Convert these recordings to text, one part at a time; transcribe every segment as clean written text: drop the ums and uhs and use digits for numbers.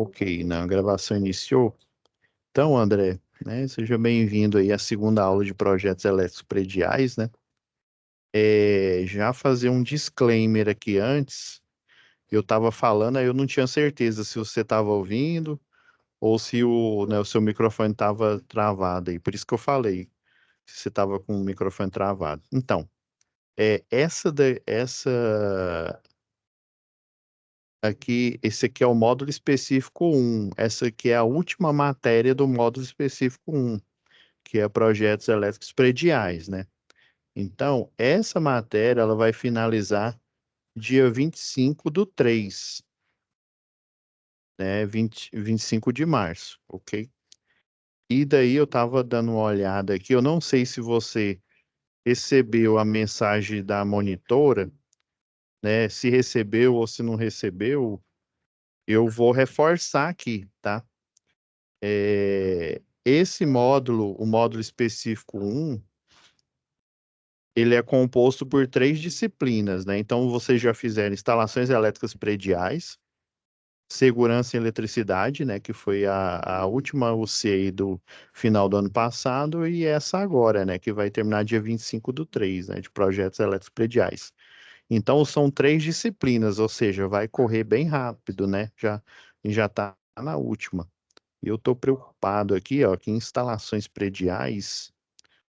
Ok, a gravação iniciou. Então, André, né, seja bem-vindo aí à segunda aula de projetos elétricos prediais, né? Já fazer um disclaimer aqui antes, eu estava falando, aí eu não tinha certeza se você estava ouvindo ou se o seu microfone estava travado aí, por isso que eu falei, se você estava com o microfone travado. Então, essa aqui, esse aqui é o módulo específico 1. Essa aqui é a última matéria do módulo específico 1, que é projetos elétricos prediais, né? Então, essa matéria ela vai finalizar dia 25/3, né? 25 de março, ok? E daí eu estava dando uma olhada aqui, eu não sei se você recebeu a mensagem da monitora, né? Se recebeu ou se não recebeu, eu vou reforçar aqui, tá? Esse módulo, o módulo específico 1, ele é composto por 3 disciplinas, né? Então, vocês já fizeram instalações elétricas prediais, segurança em eletricidade, né? Que foi a última UC aí do final do ano passado, e essa agora, né? Que vai terminar dia 25/3, né? De projetos elétricos prediais. Então, são 3 disciplinas, ou seja, vai correr bem rápido, né? Já está na última. E eu estou preocupado aqui, ó, que instalações prediais,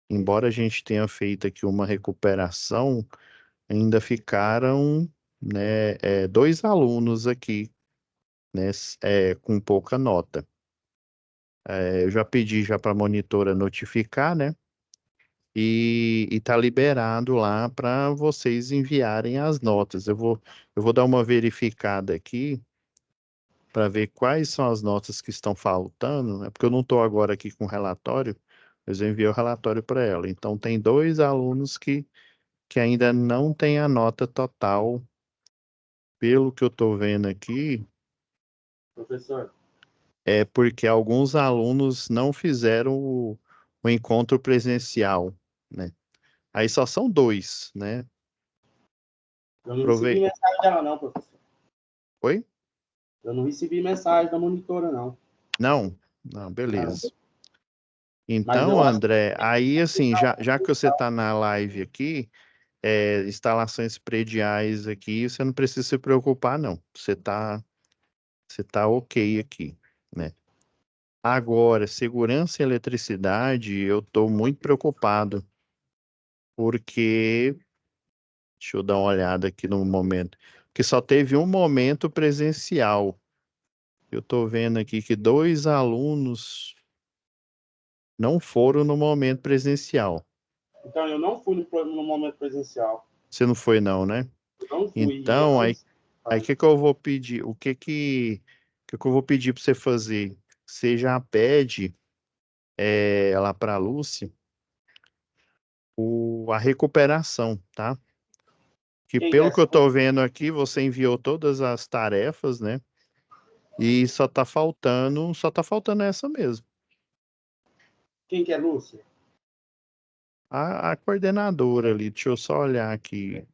embora a gente tenha feito aqui uma recuperação, ainda ficaram, né, 2 alunos aqui, né, com pouca nota. Eu já pedi já para a monitora notificar, né, e está liberado lá para vocês enviarem as notas. Eu vou dar uma verificada aqui para ver quais são as notas que estão faltando, né? Porque eu não estou agora aqui com o relatório, mas eu enviei o relatório para ela. Então, tem 2 alunos que ainda não têm a nota total, pelo que eu estou vendo aqui, Professor, é porque alguns alunos não fizeram o encontro presencial, né? Aí só são 2, né? eu não recebi Prove... mensagem dela, não, professor. Oi? Eu não recebi mensagem da monitora, não. Não? Não, Não. beleza. Mas Então, eu acho André, aí assim, já que você que está na live aqui, instalações prediais aqui, você não precisa se preocupar, não. Você tá ok aqui, né? Agora, segurança e eletricidade, eu estou muito preocupado, porque, deixa eu dar uma olhada aqui no momento, que só teve um momento presencial. Eu estou vendo aqui que 2 alunos não foram no momento presencial. então eu não fui no momento presencial. Você não foi, não, né? Eu não fui. E eu Então, não aí o que que eu vou pedir? O que que eu vou pedir para você fazer? Você já pede lá para a Lúcia a recuperação, tá? Que quem que é pelo que eu essa? estou vendo aqui, você enviou todas as tarefas, né? E só tá faltando essa mesmo. Quem que é Lúcia? A coordenadora ali, deixa eu só olhar aqui.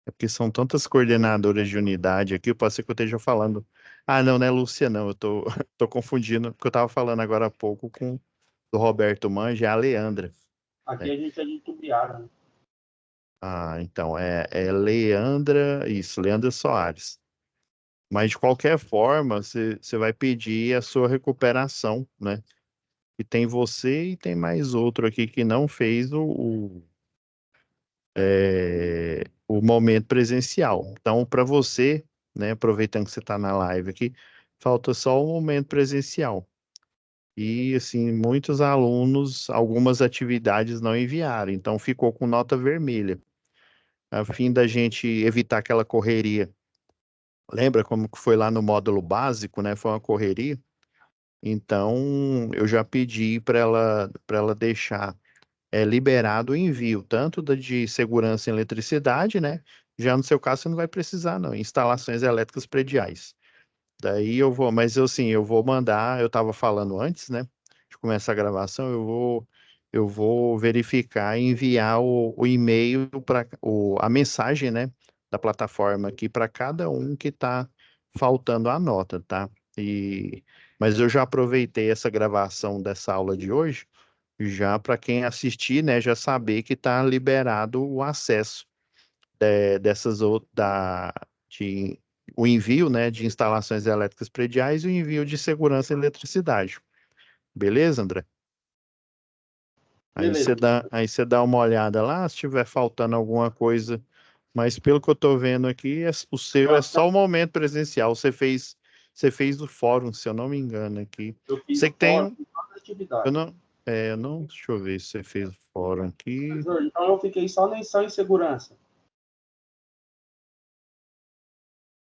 É porque são tantas coordenadoras de unidade aqui, pode ser que eu esteja falando. Ah, não, não é Lúcia, não. Eu tô, tô confundindo, porque eu estava falando agora há pouco com do Roberto Manja, é a Leandra, Aqui né? a gente é de Tubiara, né? Ah, então, é Leandra, isso, Leandra Soares. Mas de qualquer forma, você vai pedir a sua recuperação, né? E tem você e tem mais outro aqui que não fez o momento presencial. Então, para você, né, aproveitando que você está na live aqui, falta só o momento presencial. E, assim, muitos alunos, algumas atividades não enviaram, então ficou com nota vermelha, a fim da gente evitar aquela correria. Lembra como que foi lá no módulo básico, né? Foi uma correria. Então, eu já pedi para ela deixar liberado o envio, tanto de segurança em eletricidade, né? Já no seu caso, você não vai precisar, não, instalações elétricas prediais. Daí eu vou, mas eu sim, eu vou mandar, eu estava falando antes, né? De começar a gravação, eu vou verificar e enviar o e-mail para a mensagem, né, da plataforma aqui para cada um que está faltando a nota, tá? Mas eu já aproveitei essa gravação dessa aula de hoje, já para quem assistir, né, já saber que está liberado o acesso dessas de o envio, né, de instalações elétricas prediais e o envio de segurança e eletricidade. Beleza, André? Beleza. Aí você dá uma olhada lá, se tiver faltando alguma coisa. Mas pelo que eu tô vendo aqui, o seu Eu é acho que só o momento presencial. Você fez o fórum, se eu não me engano aqui. eu fiz Você o que tem, fórum com todas as eu atividades. não, deixa eu ver se você fez o fórum aqui. Professor, então eu fiquei só em segurança.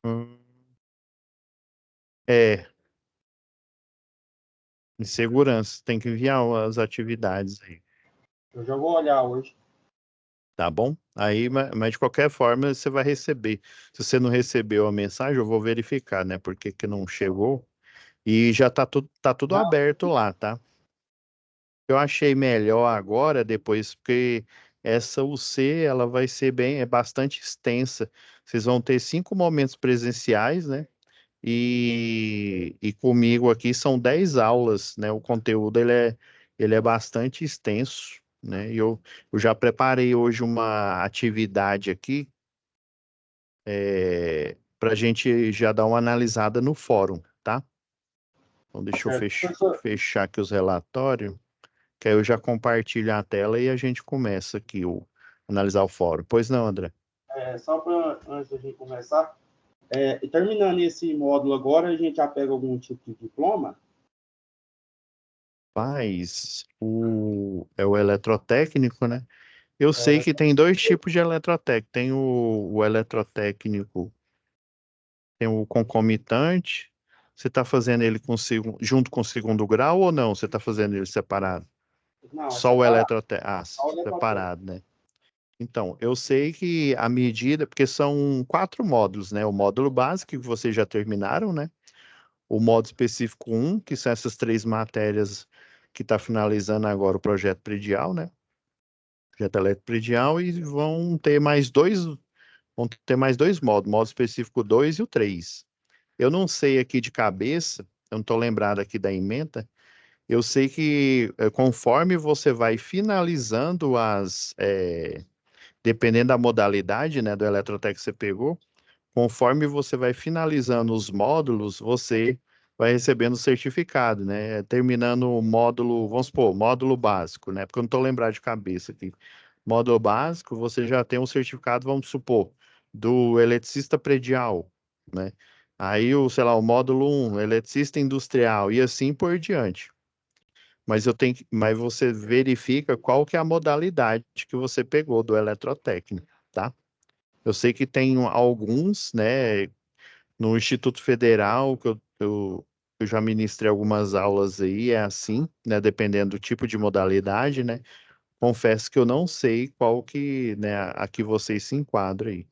Hum, É, em segurança, tem que enviar as atividades aí, Eu já vou olhar hoje. tá bom? Aí, mas de qualquer forma, você vai receber. Se você não recebeu a mensagem, eu vou verificar, né? Porque que não chegou. E já tá tudo Não, aberto lá, tá? Eu achei melhor agora, depois, porque essa UC, ela vai ser bastante extensa. Vocês vão ter 5 momentos presenciais, né? E comigo aqui são 10 aulas, né? O conteúdo, ele é bastante extenso, né? E eu já preparei hoje uma atividade aqui, para a gente já dar uma analisada no fórum, tá? Então, deixa eu certo. Professor, fechar aqui os relatórios, que aí eu já compartilho a tela e a gente começa aqui analisar o fórum. Pois não, André? só para antes da gente começar, e terminando esse módulo agora, a gente já pega algum tipo de diploma? Mas é o eletrotécnico, né? Eu sei É, que tem dois tipos de eletrotécnico. Tem o eletrotécnico, tem o concomitante. Você está fazendo ele junto com o segundo grau ou não? Você está fazendo ele separado? não, é Só o separado. eletrotécnico. Só o eletrotécnico. Separado, né? Então, eu sei que a medida, porque são 4 módulos, né? O módulo básico, que vocês já terminaram, né? O módulo específico um, que são essas 3 matérias que está finalizando agora o projeto predial, né? Projeto elétrico predial, e vão ter mais dois módulos, módulo específico 2 e o 3. Eu não sei aqui de cabeça, eu não estou lembrado aqui da ementa, eu sei que conforme você vai finalizando dependendo da modalidade, né, do eletrotécnico que você pegou, conforme você vai finalizando os módulos, você vai recebendo o certificado, né? Terminando o módulo, vamos supor, módulo básico, né? Porque eu não estou lembrado de cabeça aqui. Módulo básico, você já tem um certificado, vamos supor, do eletricista predial, né? Aí, sei lá, o módulo um, eletricista industrial, e assim por diante. Mas você verifica qual que é a modalidade que você pegou do eletrotécnico, tá? Eu sei que tem alguns, né, no Instituto Federal, que eu já ministrei algumas aulas aí, é assim, né, dependendo do tipo de modalidade, né? Confesso que eu não sei qual que, né, a que vocês se enquadram aí.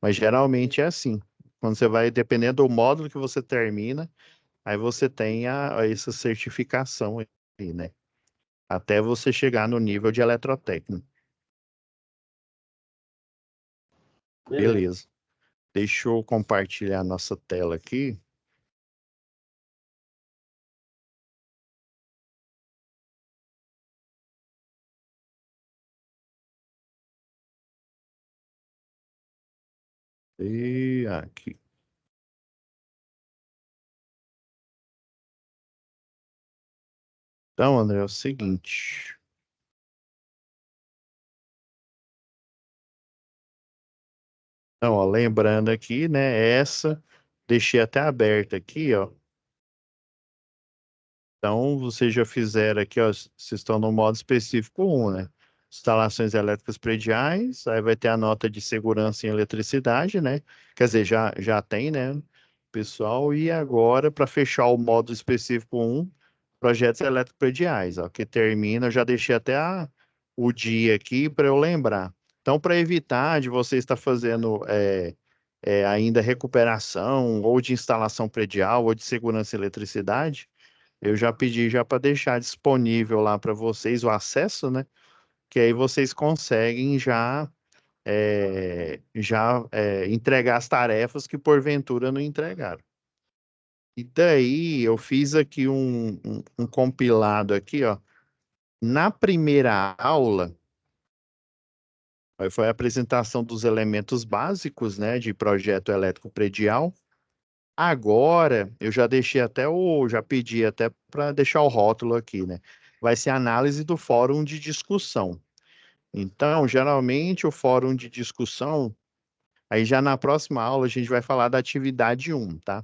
Mas geralmente é assim. Quando você vai, dependendo do módulo que você termina, aí você tem essa certificação aí, né? Até você chegar no nível de eletrotécnico. Beleza. Beleza. Deixa eu compartilhar a nossa tela aqui. E aqui. Então, André, é o seguinte. Então, ó, lembrando aqui, né? Essa deixei até aberta aqui, ó. Então, vocês já fizeram aqui, ó. Vocês estão no modo específico um, né? Instalações elétricas prediais, aí vai ter a nota de segurança em eletricidade, né? Quer dizer, já tem, né, pessoal? E agora, para fechar o modo específico um, projetos elétricos prediais, ó, que termina, eu já deixei até o dia aqui para eu lembrar. Então, para evitar de você estar fazendo ainda recuperação, ou de instalação predial, ou de segurança e eletricidade, eu já pedi já para deixar disponível lá para vocês o acesso, né? Que aí vocês conseguem já entregar as tarefas que porventura não entregaram. E daí eu fiz aqui um compilado aqui, ó. Na primeira aula, aí foi a apresentação dos elementos básicos, né, de projeto elétrico predial. Agora, eu já pedi até para deixar o rótulo aqui, né? Vai ser análise do fórum de discussão. Então, geralmente o fórum de discussão, aí já na próxima aula a gente vai falar da atividade um, tá?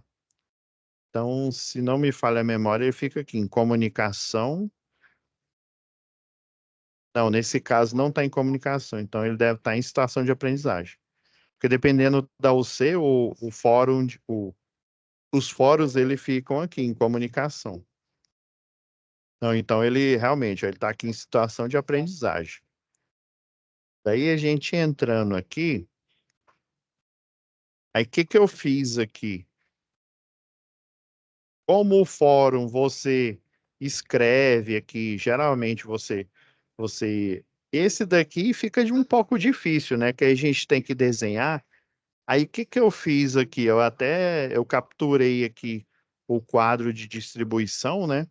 Então, se não me falha a memória, ele fica aqui em comunicação. Não, nesse caso não está em comunicação, então ele deve estar em situação de aprendizagem. Porque dependendo da UC, o fórum, os fóruns ele ficam aqui em comunicação. Não, então ele realmente ele está aqui em situação de aprendizagem. Daí a gente entrando aqui, aí o que que eu fiz aqui? Como o fórum você escreve aqui, geralmente você esse daqui fica de um pouco difícil, né? Que a gente tem que desenhar. Aí o que que eu fiz aqui? Eu capturei aqui o quadro de distribuição, né?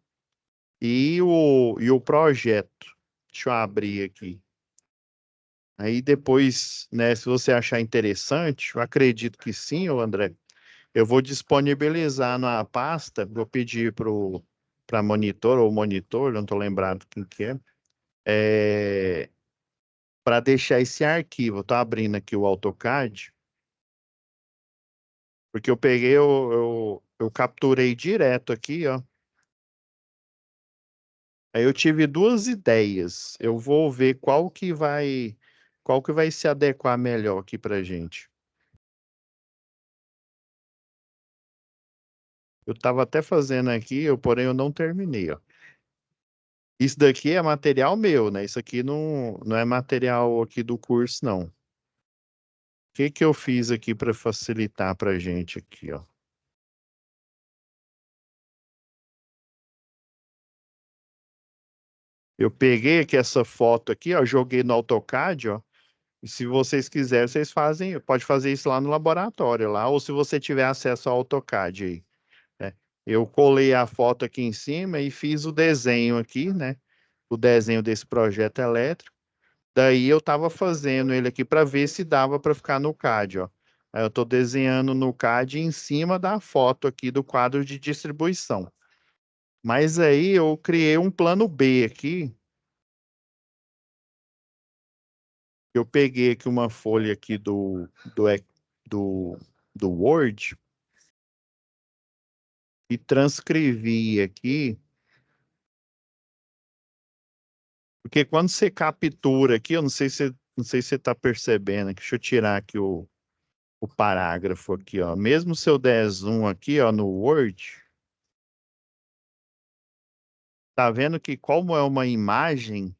E o projeto. Deixa eu abrir aqui. Aí depois, né, se você achar interessante, eu acredito que sim, ô André, eu vou disponibilizar na pasta, vou pedir para monitor ou monitor, não estou lembrado quem que para deixar esse arquivo. Estou abrindo aqui o AutoCAD, porque eu peguei, eu capturei direto aqui, ó. Aí eu tive duas ideias. Eu vou ver qual que vai se adequar melhor aqui para gente. Eu estava até fazendo aqui, porém eu não terminei, ó. Isso daqui é material meu, né? Isso aqui não é material aqui do curso, não. O que que eu fiz aqui para facilitar para gente aqui, ó? Eu peguei aqui essa foto aqui, ó, joguei no AutoCAD, ó. E se vocês quiserem, vocês fazem, pode fazer isso lá no laboratório, lá, ou se você tiver acesso ao AutoCAD aí, né? Eu colei a foto aqui em cima e fiz o desenho aqui, né? O desenho desse projeto elétrico. Daí eu estava fazendo ele aqui para ver se dava para ficar no CAD, ó. Aí eu estou desenhando no CAD em cima da foto aqui do quadro de distribuição. Mas aí eu criei um plano B aqui. Eu peguei aqui uma folha aqui do, do Word e transcrevi aqui, porque quando você captura aqui, eu não sei se você está percebendo, aqui, deixa eu tirar aqui o parágrafo aqui, ó. Mesmo se eu der zoom aqui, ó, no Word, tá vendo que como é uma imagem,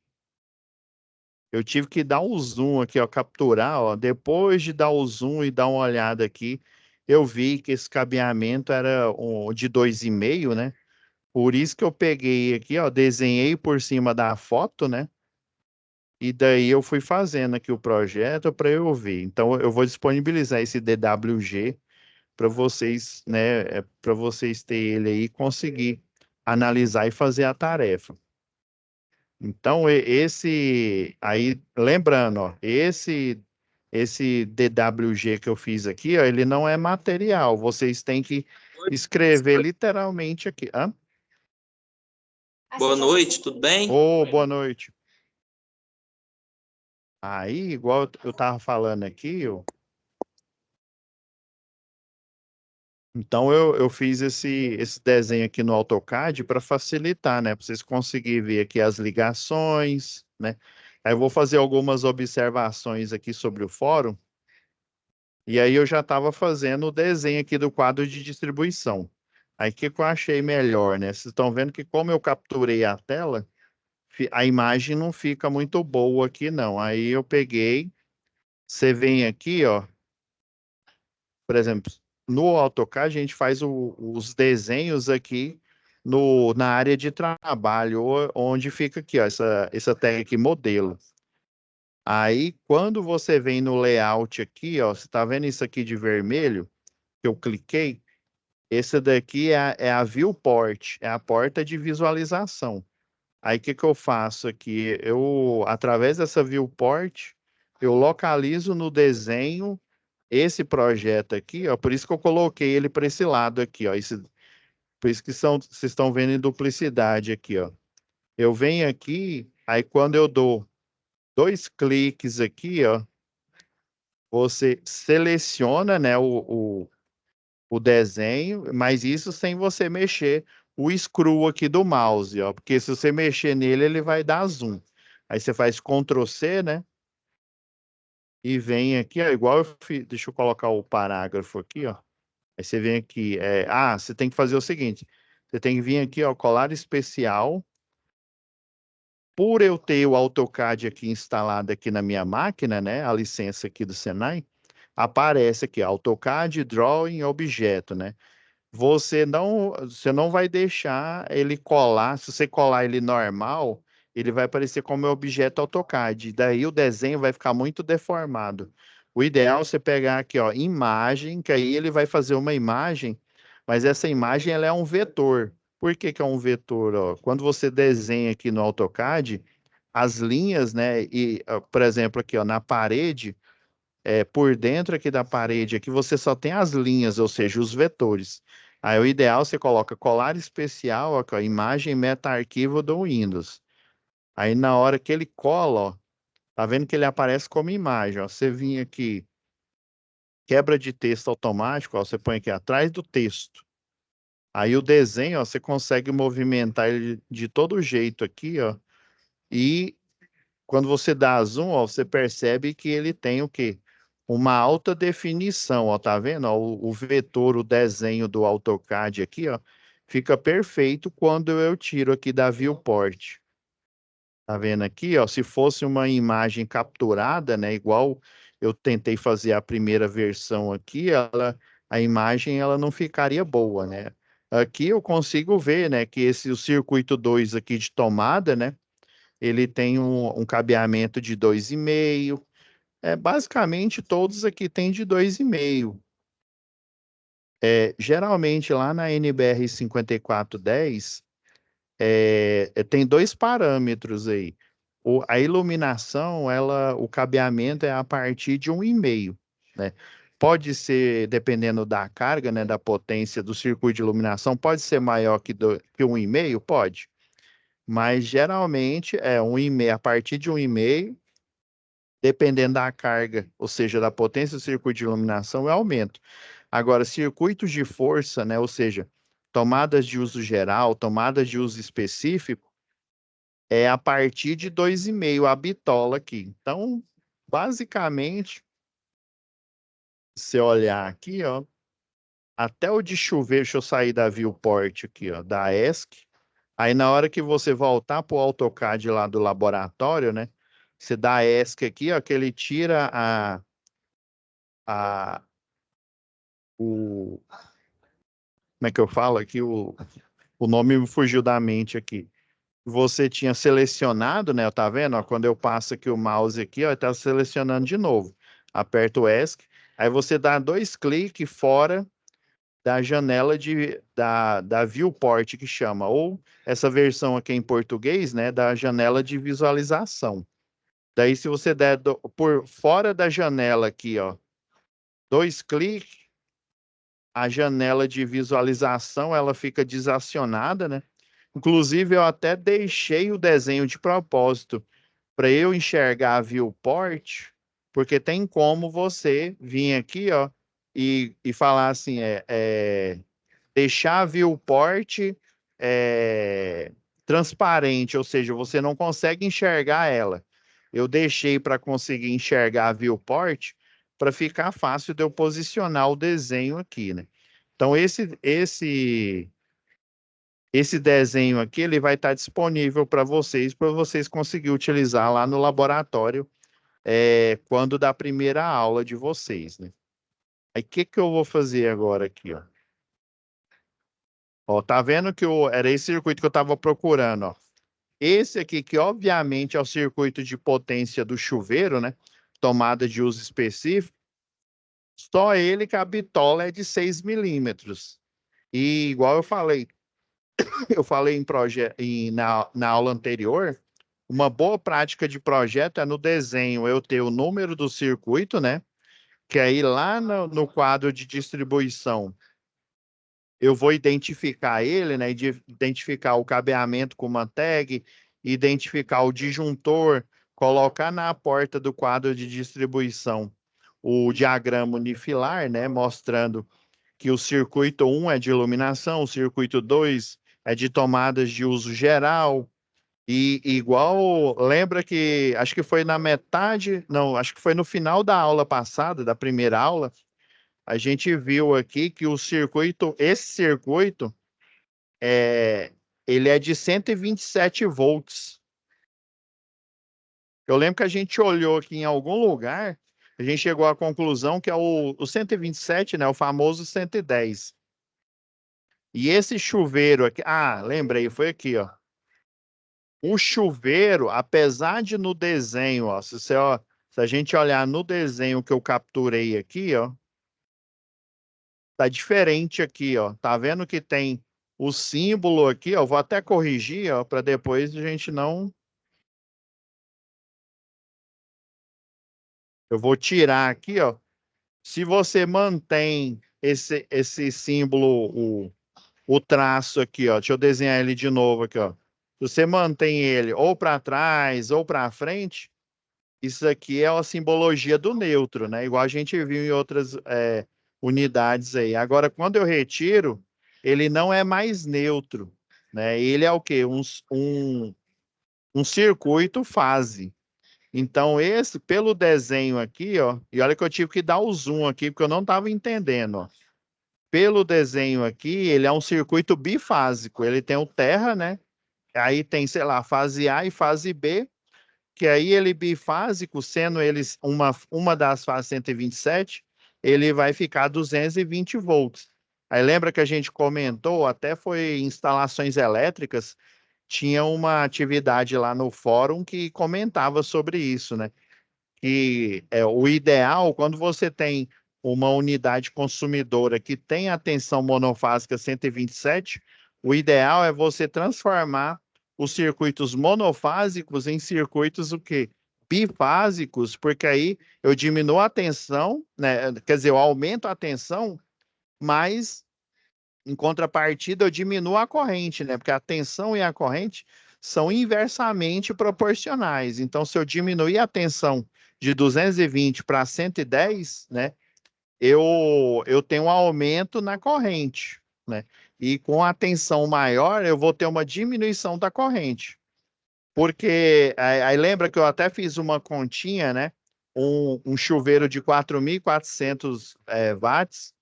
eu tive que dar um zoom aqui, ó, capturar, ó. Depois de dar o zoom e dar uma olhada aqui, eu vi que esse cabeamento era de 2,5, né? Por isso que eu peguei aqui, ó, desenhei por cima da foto, né? E daí eu fui fazendo aqui o projeto para eu ver. Então eu vou disponibilizar esse DWG para vocês, né, para vocês ter ele aí e conseguir analisar e fazer a tarefa. Então esse aí, lembrando, ó, esse DWG que eu fiz aqui, ó, ele não é material. Vocês têm que escrever literalmente aqui. Hã? Boa noite, tudo bem? Ô, boa noite. Aí, igual eu estava falando aqui, ó, então eu fiz esse desenho aqui no AutoCAD para facilitar, né? Para vocês conseguirem ver aqui as ligações, né? Aí eu vou fazer algumas observações aqui sobre o fórum, e aí eu já estava fazendo o desenho aqui do quadro de distribuição. Aí o que que eu achei melhor, né? Vocês estão vendo que como eu capturei a tela, a imagem não fica muito boa aqui, não. Aí eu peguei, você vem aqui, ó. Por exemplo, no AutoCAD a gente faz os desenhos aqui na área de trabalho, onde fica aqui, ó, essa tag aqui, modelo. Aí, quando você vem no layout aqui, ó, você está vendo isso aqui de vermelho, que eu cliquei? Esse daqui é a viewport, é a porta de visualização. Aí, o que eu faço aqui? Através dessa viewport, eu localizo no desenho esse projeto aqui, ó, por isso que eu coloquei ele para esse lado aqui, ó, por isso que vocês estão vendo em duplicidade aqui, ó. Eu venho aqui, aí quando eu dou 2 cliques aqui, ó, você seleciona, né, o desenho, mas isso sem você mexer o scroll aqui do mouse, ó, porque se você mexer nele, ele vai dar zoom. Aí você faz Ctrl C, né, e vem aqui, ó, igual eu fiz, deixa eu colocar o parágrafo aqui, ó. Aí você vem aqui, você tem que fazer o seguinte, você tem que vir aqui, ó, colar especial. Por eu ter o AutoCAD aqui instalado aqui na minha máquina, né, a licença aqui do Senai, aparece aqui, AutoCAD Drawing Objeto, né? Você não vai deixar ele colar, se você colar ele normal, ele vai aparecer como objeto AutoCAD, daí o desenho vai ficar muito deformado. O ideal é você pegar aqui, ó, imagem, que aí ele vai fazer uma imagem, mas essa imagem ela é um vetor. Por que que é um vetor, ó? Quando você desenha aqui no AutoCAD, as linhas, né, por exemplo, aqui, ó, na parede, por dentro aqui da parede, aqui você só tem as linhas, ou seja, os vetores. Aí o ideal você coloca colar especial, ó, imagem meta-arquivo do Windows. Aí na hora que ele cola, ó, tá vendo que ele aparece como imagem, ó. Você vinha aqui, quebra de texto automático, ó, você põe aqui atrás do texto. Aí o desenho, ó, você consegue movimentar ele de todo jeito aqui, ó. E quando você dá zoom, ó, você percebe que ele tem o quê? Uma alta definição, ó, tá vendo? Ó, o vetor, o desenho do AutoCAD aqui, ó, fica perfeito quando eu tiro aqui da viewport. Tá vendo aqui, ó? Se fosse uma imagem capturada, né, igual eu tentei fazer a primeira versão aqui, a imagem ela não ficaria boa, né? Aqui eu consigo ver, né, que o circuito 2 aqui de tomada, né, ele tem um cabeamento de 2,5. Basicamente, todos aqui têm de 2,5. Geralmente, lá na NBR 5410, tem 2 parâmetros aí. A iluminação, o cabeamento é a partir de 1,5, né? Pode ser, dependendo da carga, né, da potência do circuito de iluminação, pode ser maior que 1,5? Pode. Mas, geralmente, 1,5, a partir de 1,5, dependendo da carga, ou seja, da potência do circuito de iluminação, é aumento. Agora, circuitos de força, né, ou seja, tomadas de uso geral, tomadas de uso específico, é a partir de 2,5 a bitola aqui. Então, basicamente, se olhar aqui, ó, até o de chuveiro, deixa eu sair da viewport aqui, ó, da ESC. Aí na hora que você voltar para o AutoCAD lá do laboratório, né? Você dá ESC aqui, ó, que ele tira a, o, como é que eu falo aqui? O nome me fugiu da mente aqui. Você tinha selecionado, né? Tá vendo? Ó, quando eu passo aqui o mouse aqui, ó, tá selecionando de novo. Aperta o ESC, aí você dá 2 cliques fora da janela da viewport que chama, ou essa versão aqui em português, né, da janela de visualização. Daí, se você der por fora da janela aqui, ó, 2 cliques, a janela de visualização ela fica desacionada, né? Inclusive, eu até deixei o desenho de propósito para eu enxergar a viewport, porque tem como você vir aqui, ó, e falar assim, deixar a viewport transparente, ou seja, você não consegue enxergar ela. Eu deixei para conseguir enxergar a viewport para ficar fácil de eu posicionar o desenho aqui, né? Então, esse desenho aqui, ele vai estar disponível para vocês conseguirem utilizar lá no laboratório, quando da primeira aula de vocês, né? Aí, o que que eu vou fazer agora aqui, ó? Ó, tá vendo que era esse circuito que eu estava procurando, ó. Esse aqui, que obviamente é o circuito de potência do chuveiro, né? Tomada de uso específico. Só ele que a bitola é de 6 milímetros. E igual eu falei na aula anterior, uma boa prática de projeto é no desenho eu ter o número do circuito, né? Que aí lá no quadro de distribuição eu vou identificar ele, né? Identificar o cabeamento com uma tag, identificar o disjuntor, colocar na porta do quadro de distribuição o diagrama unifilar, né? Mostrando que o circuito 1 é de iluminação, o circuito 2 é de tomadas de uso geral. E igual, lembra que acho que foi na metade, não, acho que foi no final da aula passada, da primeira aula, a gente viu aqui que esse circuito, é, ele é de 127 volts. Eu lembro que a gente olhou aqui em algum lugar, a gente chegou à conclusão que é o 127, né, o famoso 110. E esse chuveiro aqui, lembrei, foi aqui, ó. O chuveiro, apesar de no desenho, ó, se a gente olhar no desenho que eu capturei aqui, ó, tá diferente aqui, ó. Tá vendo que tem o símbolo aqui, ó. Vou até corrigir, ó, para depois a gente não. Eu vou tirar aqui, ó. Se você mantém esse símbolo, o traço aqui, ó. Deixa eu desenhar ele de novo aqui, ó. Se você mantém ele ou para trás ou para frente, isso aqui é a simbologia do neutro, né? Igual a gente viu em outras unidades aí. Agora, quando eu retiro, ele não é mais neutro, né? Ele é o quê? Um circuito fase. Então, esse, pelo desenho aqui, ó, e olha que eu tive que dar o zoom aqui, porque eu não estava entendendo, ó. Pelo desenho aqui, ele é um circuito bifásico. Ele tem o terra, né? Aí tem, sei lá, fase A e fase B, que aí ele bifásico, sendo eles uma das fases 127, ele vai ficar 220 volts. Aí lembra que a gente comentou, até foi instalações elétricas, tinha uma atividade lá no fórum que comentava sobre isso, né? Que é o ideal, quando você tem uma unidade consumidora que tem a tensão monofásica 127, o ideal é você transformar os circuitos monofásicos em circuitos o quê? Bifásicos, porque aí eu diminuo a tensão, né? Quer dizer, eu aumento a tensão, mas em contrapartida eu diminuo a corrente, né? Porque a tensão e a corrente são inversamente proporcionais. Então, se eu diminuir a tensão de 220 para 110, né? Eu tenho um aumento na corrente, né? E com a tensão maior, eu vou ter uma diminuição da corrente. Porque aí lembra que eu até fiz uma continha, né? Um chuveiro de 4.400 watts,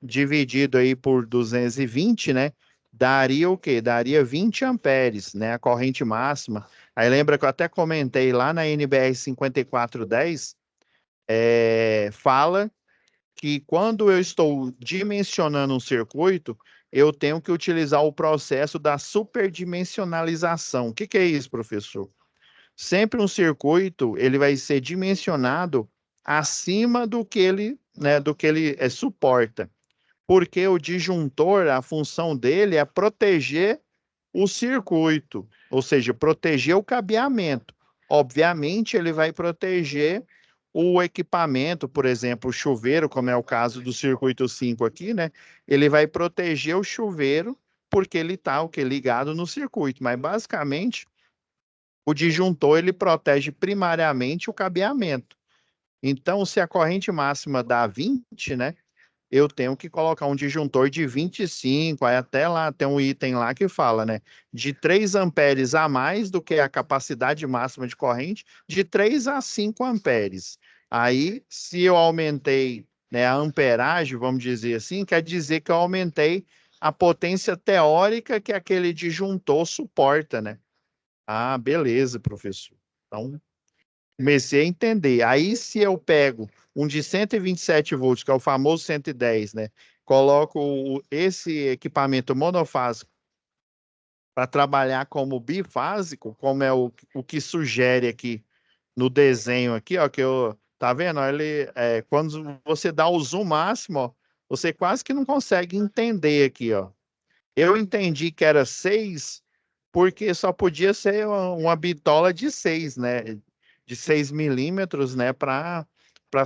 dividido aí por 220, né? Daria o quê? Daria 20 amperes, né? A corrente máxima. Aí lembra que eu até comentei lá na NBR 5410, fala que quando eu estou dimensionando um circuito, eu tenho que utilizar o processo da superdimensionalização. O que que é isso, professor? Sempre um circuito, ele vai ser dimensionado acima do que ele suporta. Porque o disjuntor, a função dele é proteger o circuito, ou seja, proteger o cabeamento. Obviamente, ele vai proteger o equipamento, por exemplo, o chuveiro, como é o caso do circuito 5 aqui, né? Ele vai proteger o chuveiro porque ele está ligado no circuito, mas basicamente o disjuntor ele protege primariamente o cabeamento. Então, se a corrente máxima dá 20, né? Eu tenho que colocar um disjuntor de 25, aí até lá tem um item lá que fala, né? De 3 amperes a mais do que a capacidade máxima de corrente, de 3 a 5 amperes. Aí, se eu aumentei, né, a amperagem, vamos dizer assim, quer dizer que eu aumentei a potência teórica que aquele disjuntor suporta, né? Ah, beleza, professor. Então, comecei a entender. Aí, se eu pego um de 127 volts, que é o famoso 110, né? coloco esse equipamento monofásico para trabalhar como bifásico, como é o que sugere aqui no desenho aqui, ó, que eu tá vendo? Ele quando você dá o zoom máximo, ó, você quase que não consegue entender aqui, ó. Eu entendi que era 6 porque só podia ser uma bitola de 6, né? De 6 milímetros, né? Para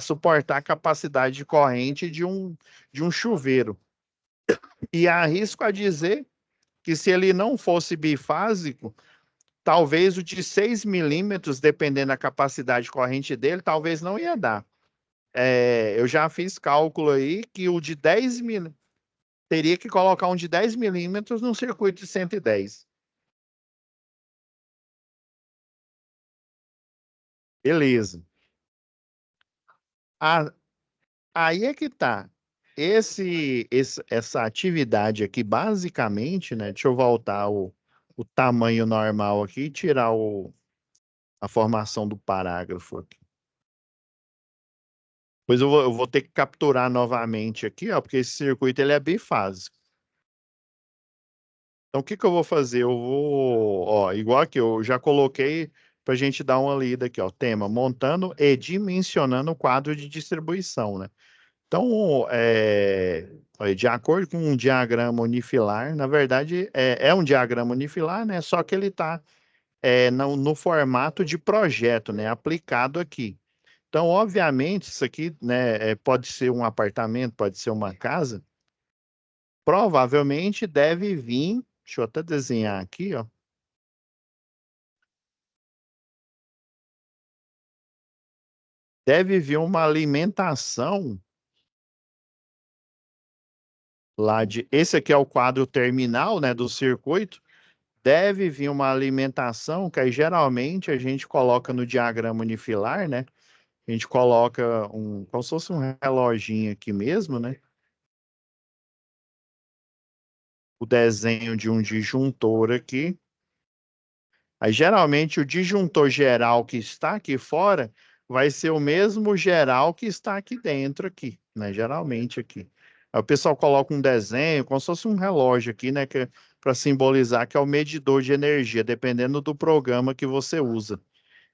suportar a capacidade de corrente de um chuveiro. E arrisco a dizer que se ele não fosse bifásico, talvez o de 6 milímetros, dependendo da capacidade de corrente dele, talvez não ia dar. Eu já fiz cálculo aí que o de 10 milímetros, teria que colocar um de 10 milímetros num circuito de 110. Beleza. Ah, aí é que tá. Essa atividade aqui, basicamente, né? Deixa eu voltar o tamanho normal aqui e tirar a formação do parágrafo aqui. Pois eu vou ter que capturar novamente aqui, ó, porque esse circuito ele é bifásico. Então, o que que eu vou fazer? Eu vou, ó, igual aqui, eu já coloquei para a gente dar uma lida aqui, ó, tema, montando e dimensionando o quadro de distribuição, né? Então, olha, de acordo com um diagrama unifilar, na verdade, é um diagrama unifilar, né? Só que ele está no formato de projeto, né? Aplicado aqui. Então, obviamente, isso aqui, né, pode ser um apartamento, pode ser uma casa. Provavelmente deve vir, deixa eu até desenhar aqui, ó. Deve vir uma alimentação lá de. Esse aqui é o quadro terminal, né, do circuito. Deve vir uma alimentação que aí geralmente a gente coloca no diagrama unifilar, né? A gente coloca como se fosse um reloginho aqui mesmo, né? O desenho de um disjuntor aqui. Aí geralmente o disjuntor geral que está aqui fora vai ser o mesmo geral que está aqui dentro aqui, né? Geralmente aqui. Aí o pessoal coloca um desenho, como se fosse um relógio aqui, né? Para simbolizar que é o medidor de energia, dependendo do programa que você usa.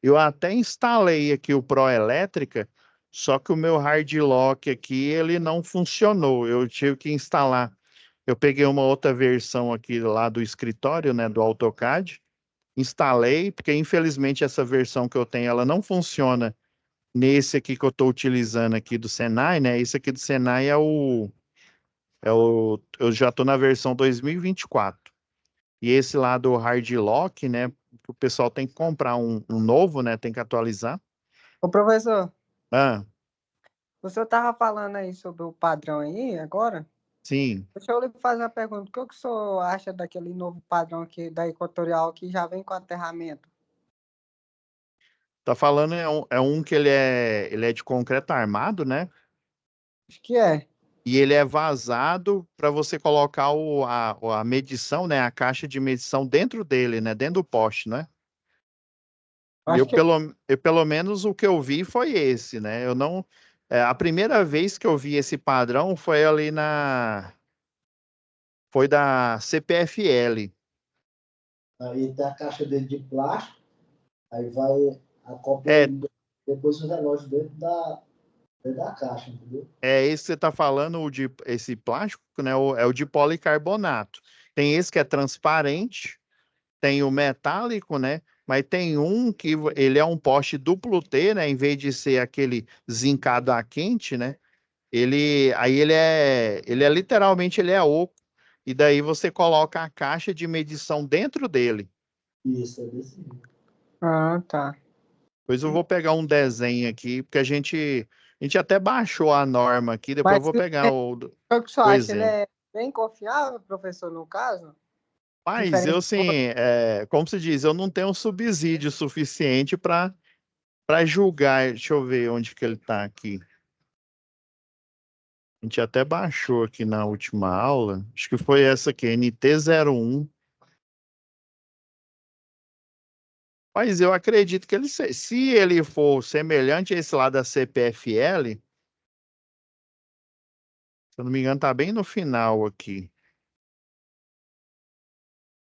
Eu até instalei aqui o Proelétrica, só que o meu hard lock aqui ele não funcionou. Eu tive que instalar. Eu peguei uma outra versão aqui lá do escritório, né, do AutoCAD, instalei, porque infelizmente essa versão que eu tenho ela não funciona nesse aqui que eu estou utilizando aqui do Senai, né? Esse aqui do Senai eu já estou na versão 2024. E esse lá do hard lock, né? O pessoal tem que comprar um novo, né? Tem que atualizar. Ô, professor, Ah, o senhor estava falando aí sobre o padrão aí, agora? sim. Deixa eu lhe fazer uma pergunta. O que o senhor acha daquele novo padrão aqui da Equatorial que já vem com aterramento? Tá falando é um que ele é de concreto armado, né? Acho que é. E ele é vazado para você colocar a medição, né? A caixa de medição dentro dele, né? Dentro do poste, né? E Acho que pelo menos o que eu vi foi esse, né? Eu não. A primeira vez que eu vi esse padrão foi ali foi da CPFL. Aí tem a caixa dele de plástico, aí vai acopla É, depois o relógio dentro da caixa, entendeu? esse que você está falando, esse plástico, né? É o de policarbonato. Tem esse que é transparente, tem o metálico, né? Mas tem um que ele é um poste duplo T, né? Em vez de ser aquele zincado a quente, né? Ele é literalmente ele é oco. E daí você coloca a caixa de medição dentro dele. Isso, é desse jeito. Ah, tá. Depois eu vou pegar um desenho aqui, porque a gente até baixou a norma aqui, depois eu Mas vou pegar o o que o senhor o acha? Ele exemplo. é bem confiável, professor, no caso? Mas eu, Diferente do outro? assim, como se diz, eu não tenho um subsídio suficiente para julgar. Deixa eu ver onde que ele está aqui. A gente até baixou aqui na última aula. Acho que foi essa aqui, NT01. Mas eu acredito que se ele for semelhante a esse lá da CPFL, eu não me engano, tá bem no final aqui.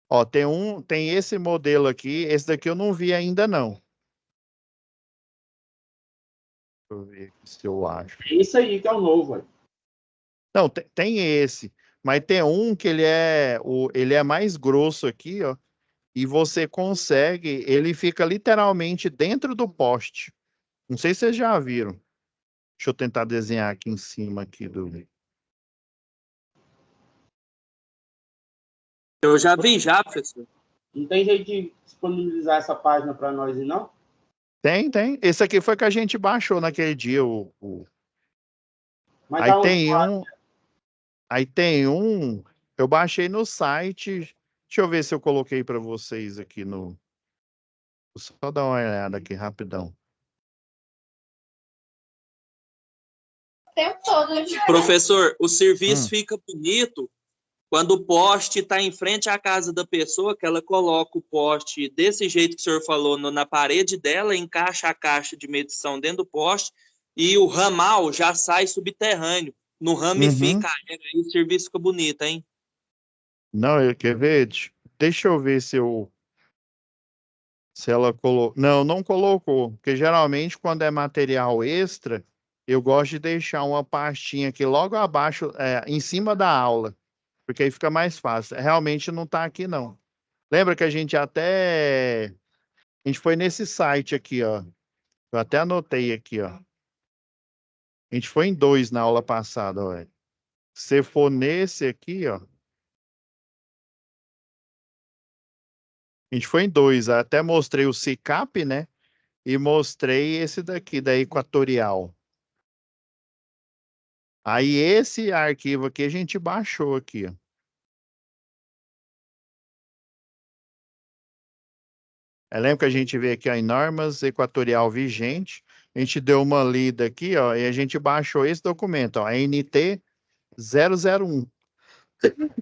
Ó, tem esse modelo aqui, esse daqui eu não vi ainda não. Deixa eu ver aqui se eu acho. É isso aí que é o novo, velho. Não, tem esse, mas tem um que ele é mais grosso aqui, ó, e você consegue, ele fica literalmente dentro do poste. Não sei se vocês já viram. Deixa eu tentar desenhar aqui em cima aqui do. Eu já vi já, professor. Não tem jeito de disponibilizar essa página para nós, não? Tem. Esse aqui foi que a gente baixou naquele dia. Mas Aí aonde tem pode? um. Aí tem um. Eu baixei no site. Deixa eu ver se eu coloquei para vocês aqui no. Vou só dar uma olhada aqui rapidão. Tempo todo. Professor, o serviço fica bonito quando o poste está em frente à casa da pessoa, que ela coloca o poste desse jeito que o senhor falou na parede dela, encaixa a caixa de medição dentro do poste e o ramal já sai subterrâneo. Não ramifica a régua e o serviço fica bonito, hein? Não, quer ver? Deixa eu ver se ela colocou. Não colocou. Porque geralmente quando é material extra, eu gosto de deixar uma pastinha aqui logo abaixo, em cima da aula. Porque aí fica mais fácil. Realmente não está aqui, não. Lembra que a gente foi nesse site aqui, ó. Eu até anotei aqui, ó. A gente foi em 2 na aula passada, ó. Se você for nesse aqui, ó. A gente foi em 2. Até mostrei o CICAP, né? E mostrei esse daqui, da Equatorial. Aí esse arquivo aqui a gente baixou aqui, ó. Lembra que a gente vê aqui, ó, em normas equatorial vigente. A gente deu uma lida aqui, ó, e a gente baixou esse documento, ó, NT 001,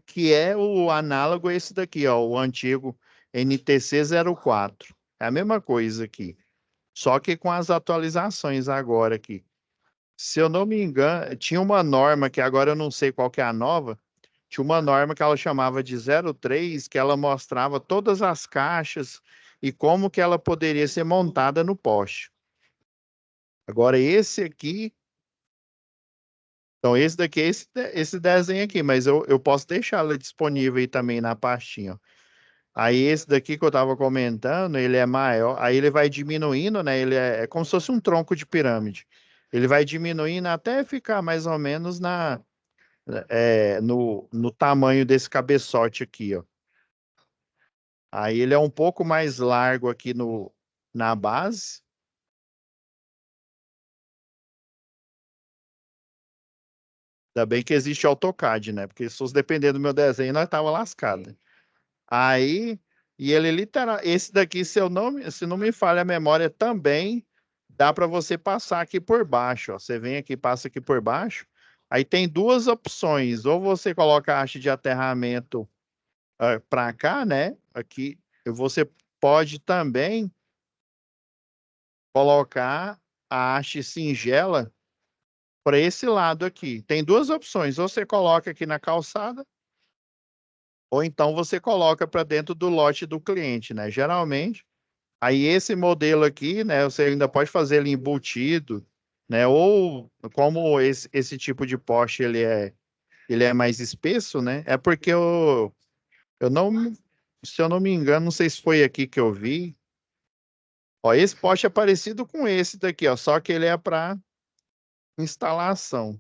que é o análogo a esse daqui, ó, o antigo NTC 04. É a mesma coisa aqui, só que com as atualizações agora aqui. Se eu não me engano, tinha uma norma que agora eu não sei qual que é a nova, tinha uma norma que ela chamava de 03, que ela mostrava todas as caixas e como que ela poderia ser montada no poste. Agora esse aqui, então esse daqui é esse desenho aqui, mas eu posso deixá-lo disponível aí também na pastinha, ó. Aí esse daqui que eu estava comentando, ele é maior, aí ele vai diminuindo, né? Ele é como se fosse um tronco de pirâmide. Ele vai diminuindo até ficar mais ou menos no tamanho desse cabeçote aqui, ó. Aí ele é um pouco mais largo aqui na base. Ainda bem que existe AutoCAD, né? Porque se fosse depender do meu desenho, nós tava lascado. Aí, e ele literal, esse daqui, se não me falha a memória, também dá para você passar aqui por baixo, ó. Você vem aqui, passa aqui por baixo. Aí tem duas opções, ou você coloca a haste de aterramento para cá, né? Aqui, e você pode também colocar a haste singela para esse lado aqui. Tem duas opções, ou você coloca aqui na calçada, ou então você coloca para dentro do lote do cliente, né? Geralmente, aí esse modelo aqui, né? Você ainda pode fazer ele embutido, né? Ou como esse tipo de poste ele é mais espesso, né? É porque eu não, se eu não me engano, não sei se foi aqui que eu vi. Ó, esse poste é parecido com esse daqui, ó, só que ele é para instalação.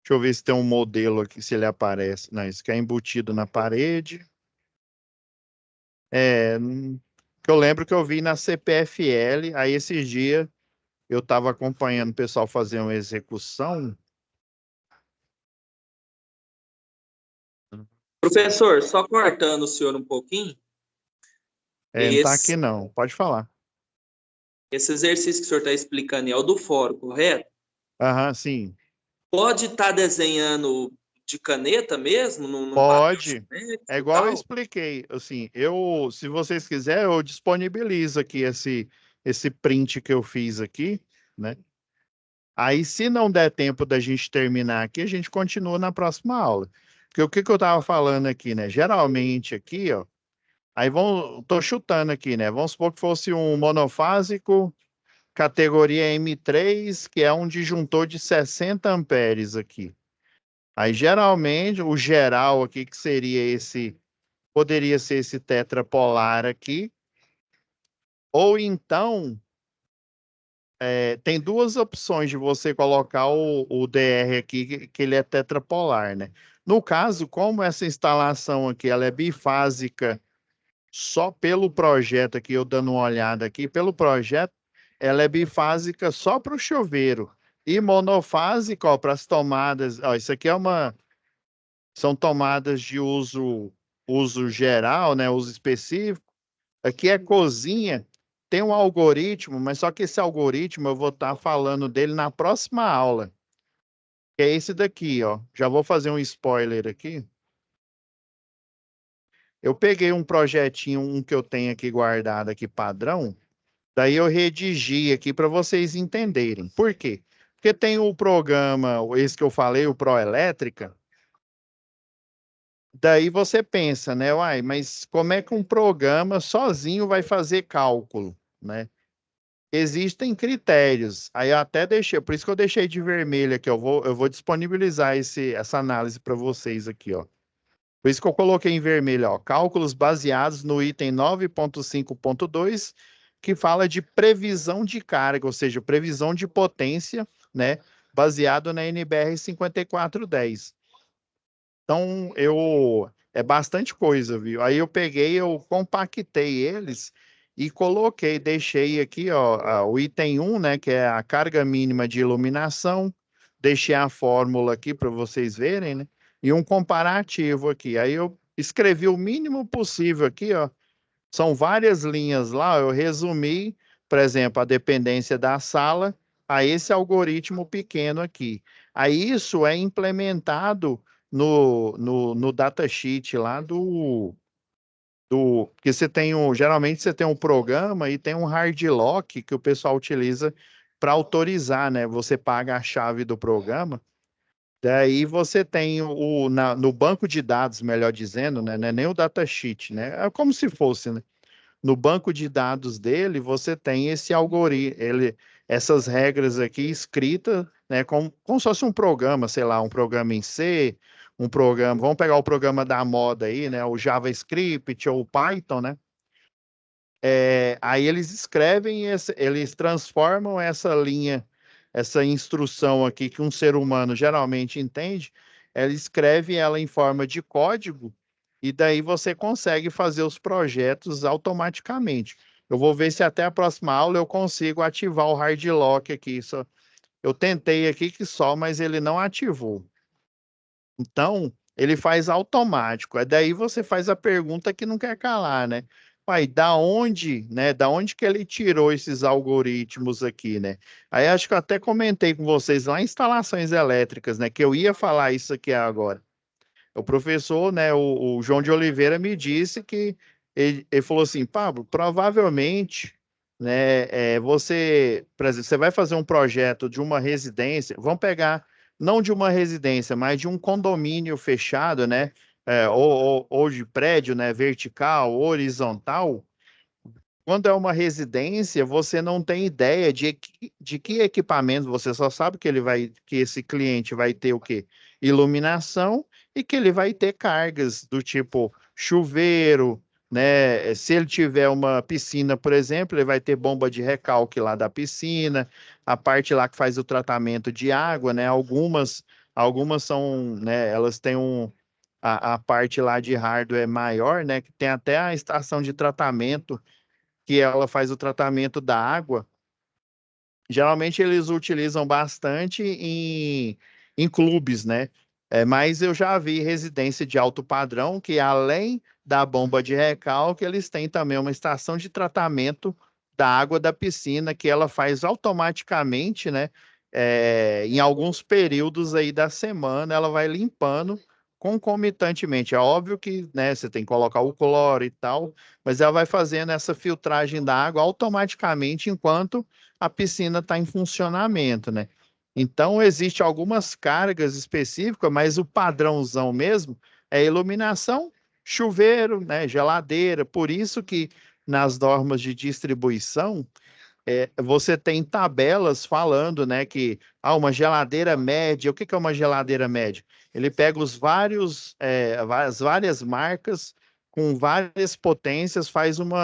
Deixa eu ver se tem um modelo aqui, se ele aparece. Não, isso aqui é embutido na parede. Que eu lembro que eu vi na CPFL, aí esses dias eu estava acompanhando o pessoal fazer uma execução. Professor, só cortando o senhor um pouquinho, Não está aqui não, pode falar. esse exercício que o senhor está explicando é o do fórum, correto? Aham, sim. Pode estar desenhando de caneta mesmo, num Pode. papel É igual eu expliquei. Assim, se vocês quiserem, eu disponibilizo aqui esse print que eu fiz aqui, né? Aí, se não der tempo da gente terminar aqui, a gente continua na próxima aula. Porque o que eu estava falando aqui, né? Geralmente aqui, ó, aí tô chutando aqui, né? Vamos supor que fosse um monofásico, categoria M3, que é um disjuntor de 60 amperes aqui. Aí, geralmente, o geral aqui, que seria esse, poderia ser esse tetrapolar aqui, ou então, tem duas opções de você colocar o DR aqui, que ele é tetrapolar, né? No caso, como essa instalação aqui, ela é bifásica, só pelo projeto aqui, eu dando uma olhada aqui, pelo projeto, ela é bifásica só para o chuveiro. E monofásica, ó, para as tomadas, ó, isso aqui são tomadas de uso geral, né, uso específico. Aqui é cozinha, tem um algoritmo, mas só que esse algoritmo eu vou estar falando dele na próxima aula. Que é esse daqui, ó. Já vou fazer um spoiler aqui. Eu peguei um projetinho, um que eu tenho aqui guardado aqui padrão, daí eu redigi aqui para vocês entenderem. Por quê? Porque tem o programa, esse que eu falei, o Proelétrica. Daí você pensa, né? Uai, mas como é que um programa sozinho vai fazer cálculo, né? Existem critérios. Aí eu até deixei, por isso que eu deixei de vermelho aqui. Eu vou disponibilizar essa análise para vocês aqui, ó. Por isso que eu coloquei em vermelho, ó. Cálculos baseados no item 9.5.2, que fala de previsão de carga, ou seja, previsão de potência, né? Baseado na NBR 5410. Então, é bastante coisa, viu? Aí eu compactei eles e coloquei, deixei aqui, ó, o item 1, né, que é a carga mínima de iluminação, deixei a fórmula aqui para vocês verem, né? E um comparativo aqui. Aí eu escrevi o mínimo possível aqui, ó. São várias linhas lá, eu resumi, por exemplo, a dependência da sala a esse algoritmo pequeno aqui. Aí isso é implementado no datasheet lá porque geralmente você tem um programa e tem um hard lock que o pessoal utiliza para autorizar, né? Você paga a chave do programa, daí você tem no banco de dados, melhor dizendo, né? Não é nem o datasheet, né? É como se fosse, né? No banco de dados dele, você tem esse algoritmo, essas regras aqui escritas, né, como se fosse um programa, sei lá, um programa em C, vamos pegar o programa da moda aí, né, o JavaScript ou o Python, né? Aí eles escrevem, eles transformam essa linha, essa instrução aqui que um ser humano geralmente entende, ela escreve ela em forma de código e daí você consegue fazer os projetos automaticamente. Eu vou ver se até a próxima aula eu consigo ativar o hard lock aqui. Eu tentei aqui que só, mas ele não ativou. Então, ele faz automático. Daí você faz a pergunta que não quer calar, né? Pai, da onde, né? Da onde que ele tirou esses algoritmos aqui, né? Aí acho que eu até comentei com vocês lá em instalações elétricas, né? Que eu ia falar isso aqui agora. O professor, né? O João de Oliveira me disse que ele falou assim, Pablo, provavelmente, né? Por exemplo, você vai fazer um projeto de uma residência, vamos pegar não de uma residência, mas de um condomínio fechado, né? Ou de prédio, né? Vertical, horizontal. Quando é uma residência, você não tem ideia de que equipamento, você só sabe que esse cliente vai ter o quê? Iluminação e que ele vai ter cargas do tipo chuveiro, né? Se ele tiver uma piscina, por exemplo, ele vai ter bomba de recalque lá da piscina, a parte lá que faz o tratamento de água, né? Algumas são, né? Elas têm a parte lá de hardware maior, né? Que tem até a estação de tratamento que ela faz o tratamento da água. Geralmente eles utilizam bastante em clubes, né? Mas eu já vi residência de alto padrão que, além da bomba de recalque, eles têm também uma estação de tratamento da água da piscina que ela faz automaticamente, né? Em alguns períodos aí da semana, ela vai limpando concomitantemente. É óbvio que, né, você tem que colocar o cloro e tal, mas ela vai fazendo essa filtragem da água automaticamente enquanto a piscina está em funcionamento, né? Então, existe algumas cargas específicas, mas o padrãozão mesmo é iluminação, chuveiro, né, geladeira. Por isso que nas normas de distribuição, você tem tabelas falando, né, que uma geladeira média. O que que é uma geladeira média? Ele pega as várias marcas com várias potências, faz não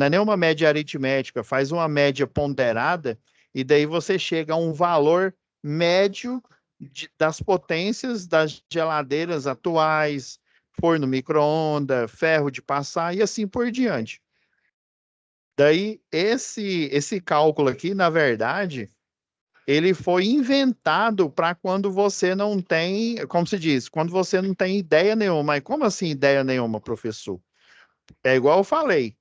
é nem uma média aritmética, faz uma média ponderada, e daí você chega a um valor médio das potências das geladeiras atuais, forno micro-ondas, ferro de passar e assim por diante. Daí, esse cálculo aqui, na verdade, ele foi inventado para quando você não tem, como se diz, quando você não tem ideia nenhuma. Mas como assim ideia nenhuma, professor? É igual eu falei,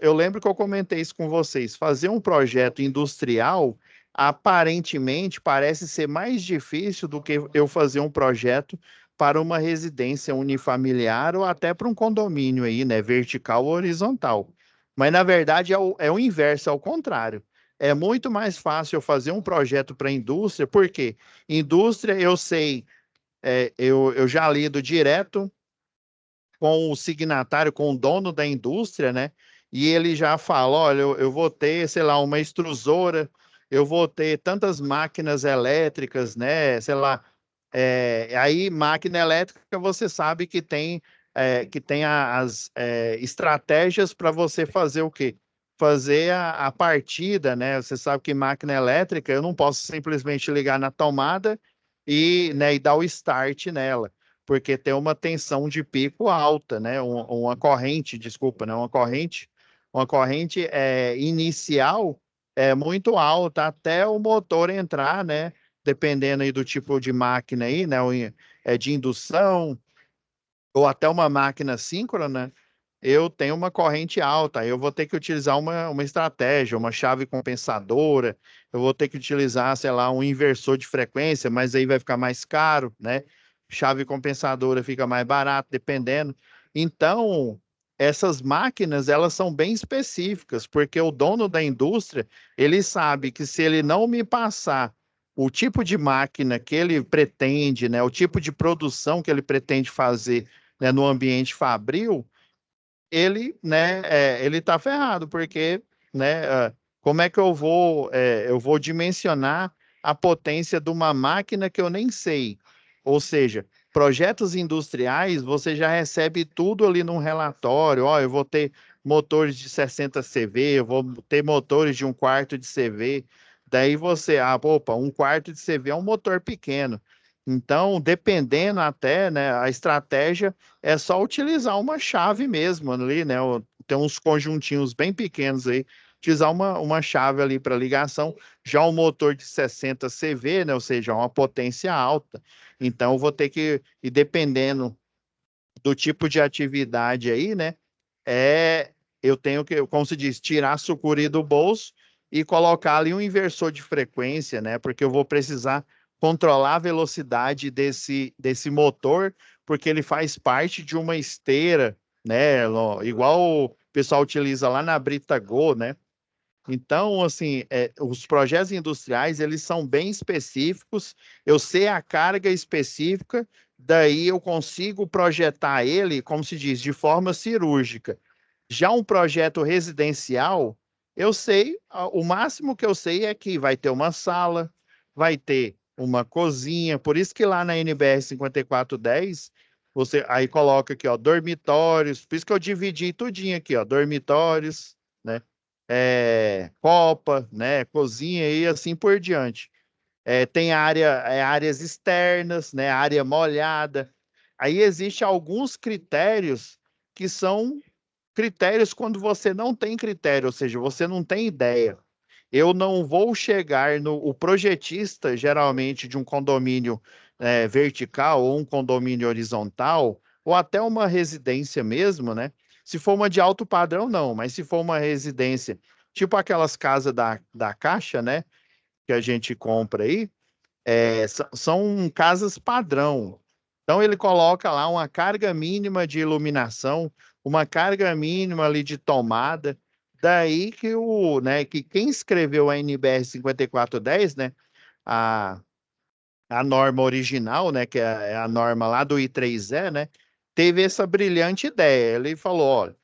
eu lembro que eu comentei isso com vocês, fazer um projeto industrial, aparentemente, parece ser mais difícil do que eu fazer um projeto para uma residência unifamiliar ou até para um condomínio aí, né, vertical ou horizontal. Mas, na verdade, é o inverso, é o contrário. É muito mais fácil eu fazer um projeto para indústria, porque indústria, eu sei, eu já lido direto com o signatário, com o dono da indústria, né? E ele já fala: olha, eu vou ter, sei lá, uma extrusora, eu vou ter tantas máquinas elétricas, né? Sei lá. Aí, máquina elétrica, você sabe que tem as estratégias para você fazer o quê? Fazer a partida, né? Você sabe que máquina elétrica, eu não posso simplesmente ligar na tomada né, e dar o start nela, porque tem uma tensão de pico alta, né? Uma corrente, desculpa, né? Uma corrente inicial é muito alta até o motor entrar, né? Dependendo aí do tipo de máquina aí, né? De indução ou até uma máquina síncrona, eu tenho uma corrente alta, eu vou ter que utilizar uma estratégia, uma chave compensadora, eu vou ter que utilizar, sei lá, um inversor de frequência, mas aí vai ficar mais caro, né? Chave compensadora fica mais barato, dependendo. Então, essas máquinas, elas são bem específicas, porque o dono da indústria, ele sabe que se ele não me passar o tipo de máquina que ele pretende, né, o tipo de produção que ele pretende fazer, né, no ambiente fabril, ele tá ferrado, porque, né, como é que eu vou dimensionar a potência de uma máquina que eu nem sei? Ou seja, projetos industriais, você já recebe tudo ali num relatório. Ó, eu vou ter motores de 60 CV, eu vou ter motores de 1/4 de CV. Daí opa, 1/4 de CV é um motor pequeno. Então, dependendo até, né, a estratégia é só utilizar uma chave mesmo ali, né? Tem uns conjuntinhos bem pequenos aí, utilizar uma chave ali para ligação. Já um motor de 60 CV, né? Ou seja, uma potência alta. Então, eu vou ter que, e dependendo do tipo de atividade aí, né? Eu tenho que, como se diz, tirar a sucuri do bolso e colocar ali um inversor de frequência, né? Porque eu vou precisar controlar a velocidade desse motor, porque ele faz parte de uma esteira, né? Igual o pessoal utiliza lá na Brita Go, né? Então, assim, os projetos industriais, eles são bem específicos, eu sei a carga específica, daí eu consigo projetar ele, como se diz, de forma cirúrgica. Já um projeto residencial, eu sei, o máximo que eu sei é que vai ter uma sala, vai ter uma cozinha, por isso que lá na NBR 5410, você aí coloca aqui, ó, dormitórios, por isso que eu dividi tudinho aqui, ó, dormitórios, né? Copa, né, cozinha e assim por diante. Tem áreas externas, né, área molhada. Aí existem alguns critérios que são critérios quando você não tem critério, ou seja, você não tem ideia. Eu não vou chegar o projetista, geralmente, de um condomínio vertical ou um condomínio horizontal, ou até uma residência mesmo, né? Se for uma de alto padrão, não, mas se for uma residência, tipo aquelas casas da Caixa, né? Que a gente compra aí, são casas padrão. Então ele coloca lá uma carga mínima de iluminação, uma carga mínima ali de tomada. Daí que que quem escreveu a NBR 5410, né, a, a norma original, né, que é a norma lá do I3E, né, teve essa brilhante ideia. Ele falou, olha,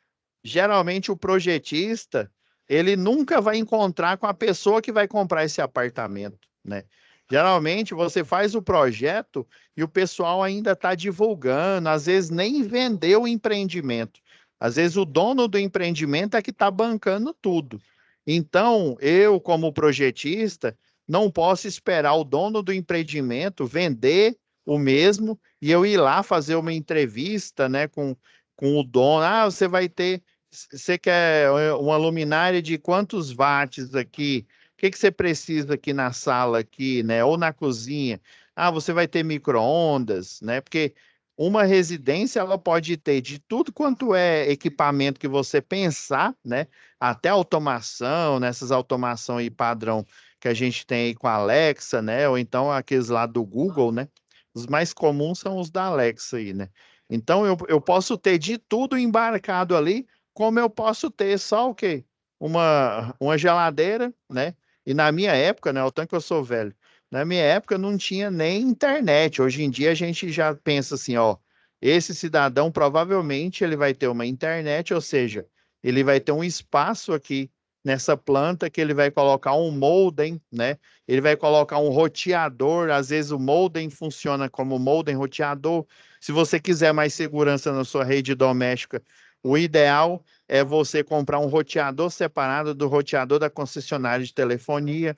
geralmente o projetista, ele nunca vai encontrar com a pessoa que vai comprar esse apartamento, né? Geralmente você faz o projeto e o pessoal ainda está divulgando, às vezes nem vendeu o empreendimento. Às vezes o dono do empreendimento é que está bancando tudo. Então, eu, como projetista, não posso esperar o dono do empreendimento vender o mesmo e eu ir lá fazer uma entrevista, né, com o dono. Ah, você quer uma luminária de quantos watts aqui? O que que você precisa aqui na sala aqui, né? Ou na cozinha? Ah, você vai ter micro-ondas, né? Porque uma residência ela pode ter de tudo quanto é equipamento que você pensar, né? Até automação, nessas automação e padrão que a gente tem aí com a Alexa, né? Ou então aqueles lá do Google, né? Os mais comuns são os da Alexa aí, né? Então eu posso ter de tudo embarcado ali, como eu posso ter só o quê? Uma geladeira, né? E na minha época, né? O tanto que eu sou velho, na minha época não tinha nem internet. Hoje em dia a gente já pensa assim, ó, esse cidadão provavelmente ele vai ter uma internet, ou seja, ele vai ter um espaço aqui nessa planta que ele vai colocar um modem, né? Ele vai colocar um roteador, às vezes o modem funciona como modem roteador. Se você quiser mais segurança na sua rede doméstica, o ideal é você comprar um roteador separado do roteador da concessionária de telefonia.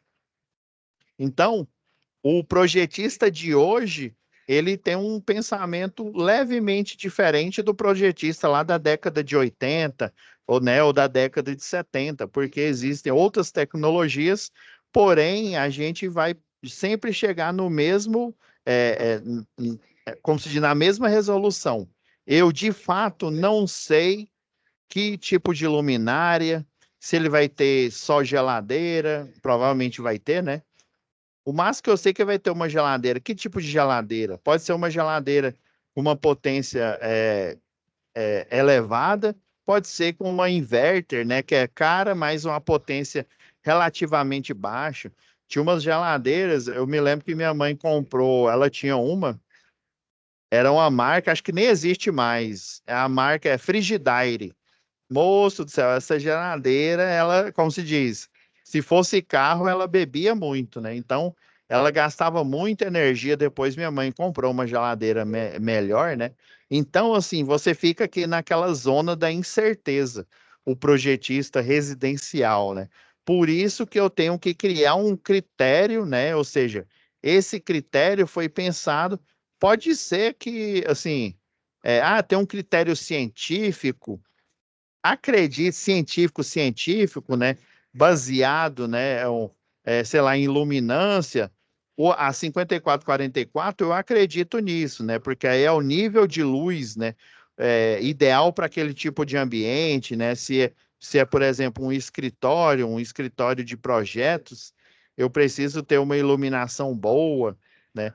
Então, o projetista de hoje, ele tem um pensamento levemente diferente do projetista lá da década de 80 ou da década de 70, porque existem outras tecnologias, porém a gente vai sempre chegar no mesmo, como se diz, na mesma resolução. Eu, de fato, não sei que tipo de luminária, se ele vai ter só geladeira, provavelmente vai ter, né? O máximo que eu sei é que vai ter uma geladeira. Que tipo de geladeira? Pode ser uma geladeira com uma potência elevada, pode ser com uma inverter, né? Que é cara, mas uma potência relativamente baixa. Tinha umas geladeiras, eu me lembro que minha mãe comprou, ela tinha uma, era uma marca, acho que nem existe mais. A marca é Frigidaire. Moço do céu, essa geladeira, ela, como se diz, se fosse carro, ela bebia muito, né? Então, ela gastava muita energia. Depois, minha mãe comprou uma geladeira melhor, né? Então, assim, você fica aqui naquela zona da incerteza, o projetista residencial, né? Por isso que eu tenho que criar um critério, né? Ou seja, esse critério foi pensado, pode ser que, assim, tem um critério científico, acredite, científico, né, baseado, né, sei lá, em luminância, a 5444, eu acredito nisso, né, porque aí é o nível de luz, né, ideal para aquele tipo de ambiente, né, se é, por exemplo, um escritório de projetos, eu preciso ter uma iluminação boa, né,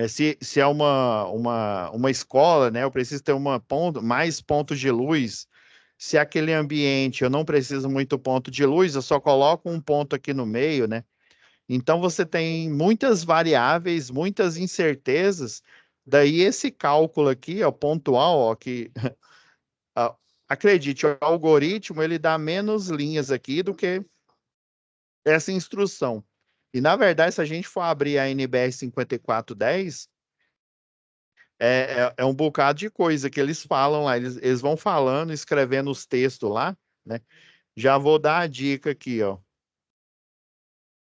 se é uma escola, né, eu preciso ter mais pontos de luz. Se aquele ambiente eu não preciso muito ponto de luz, eu só coloco um ponto aqui no meio, né? Então você tem muitas variáveis, muitas incertezas. Daí esse cálculo aqui, ó, pontual, ó, que ah, acredite, o algoritmo ele dá menos linhas aqui do que essa instrução. E na verdade, se a gente for abrir a NBR 5410, é um bocado de coisa que eles falam lá. Eles vão falando, escrevendo os textos lá, né? Já vou dar a dica aqui, ó.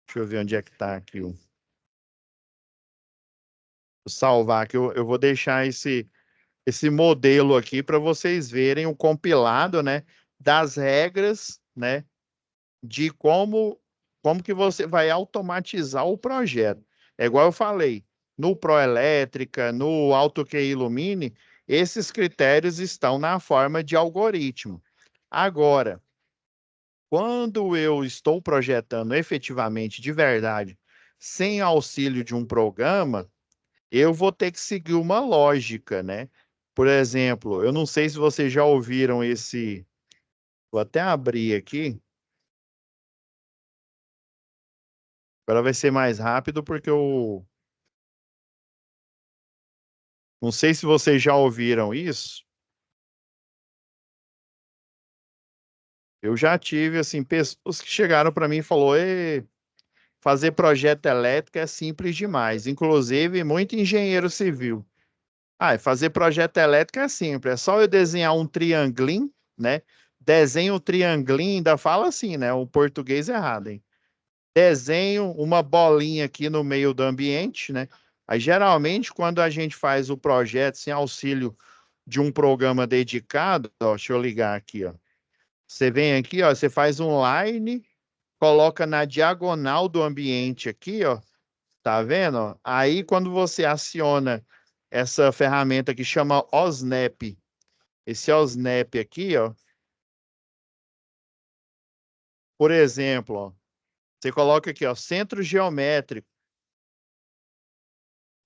Deixa eu ver onde é que tá aqui. Vou salvar aqui. Eu vou deixar esse modelo aqui para vocês verem o compilado, né? Das regras, né? De como que você vai automatizar o projeto. É igual eu falei, no Proelétrica, no AutoQI Illumine, esses critérios estão na forma de algoritmo. Agora, quando eu estou projetando efetivamente, de verdade, sem auxílio de um programa, eu vou ter que seguir uma lógica, né? Por exemplo, eu não sei se vocês já ouviram Vou até abrir aqui. Agora vai ser mais rápido porque eu não sei se vocês já ouviram isso. Eu já tive assim pessoas que chegaram para mim e falou: fazer projeto elétrico é simples demais. Inclusive muito engenheiro civil. Fazer projeto elétrico é simples. É só eu desenhar um triangulinho, né? Desenho o triangulinho, ainda fala assim, né? O português errado, hein? Desenho uma bolinha aqui no meio do ambiente, né? Aí, geralmente, quando a gente faz o projeto sem auxílio de um programa dedicado, ó, deixa eu ligar aqui, ó. Você vem aqui, ó, você faz um line, coloca na diagonal do ambiente aqui, ó, tá vendo? Ó? Aí, quando você aciona essa ferramenta que chama OSNAP, esse OSNAP aqui, ó, por exemplo, ó, você coloca aqui, ó, centro geométrico.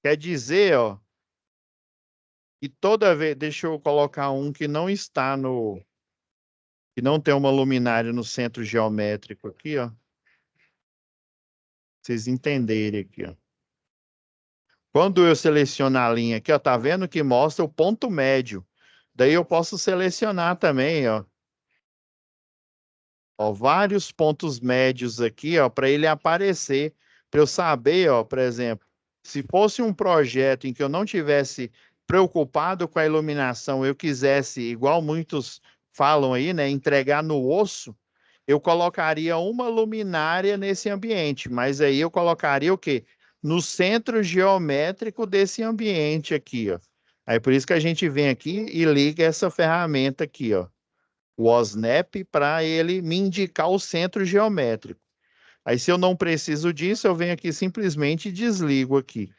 Quer dizer, ó, que toda vez, deixa eu colocar um que não está no, que não tem uma luminária no centro geométrico aqui, ó. Pra vocês entenderem aqui, ó. Quando eu seleciono a linha aqui, ó, tá vendo que mostra o ponto médio. Daí eu posso selecionar também, ó. Ó, vários pontos médios aqui, ó, para ele aparecer, para eu saber, ó, por exemplo, se fosse um projeto em que eu não tivesse preocupado com a iluminação, eu quisesse, igual muitos falam aí, né, entregar no osso, eu colocaria uma luminária nesse ambiente, mas aí eu colocaria o quê? No centro geométrico desse ambiente aqui, ó. Aí por isso que a gente vem aqui e liga essa ferramenta aqui, ó, o OSNAP, para ele me indicar o centro geométrico. Aí, se eu não preciso disso, eu venho aqui simplesmente e desligo aqui.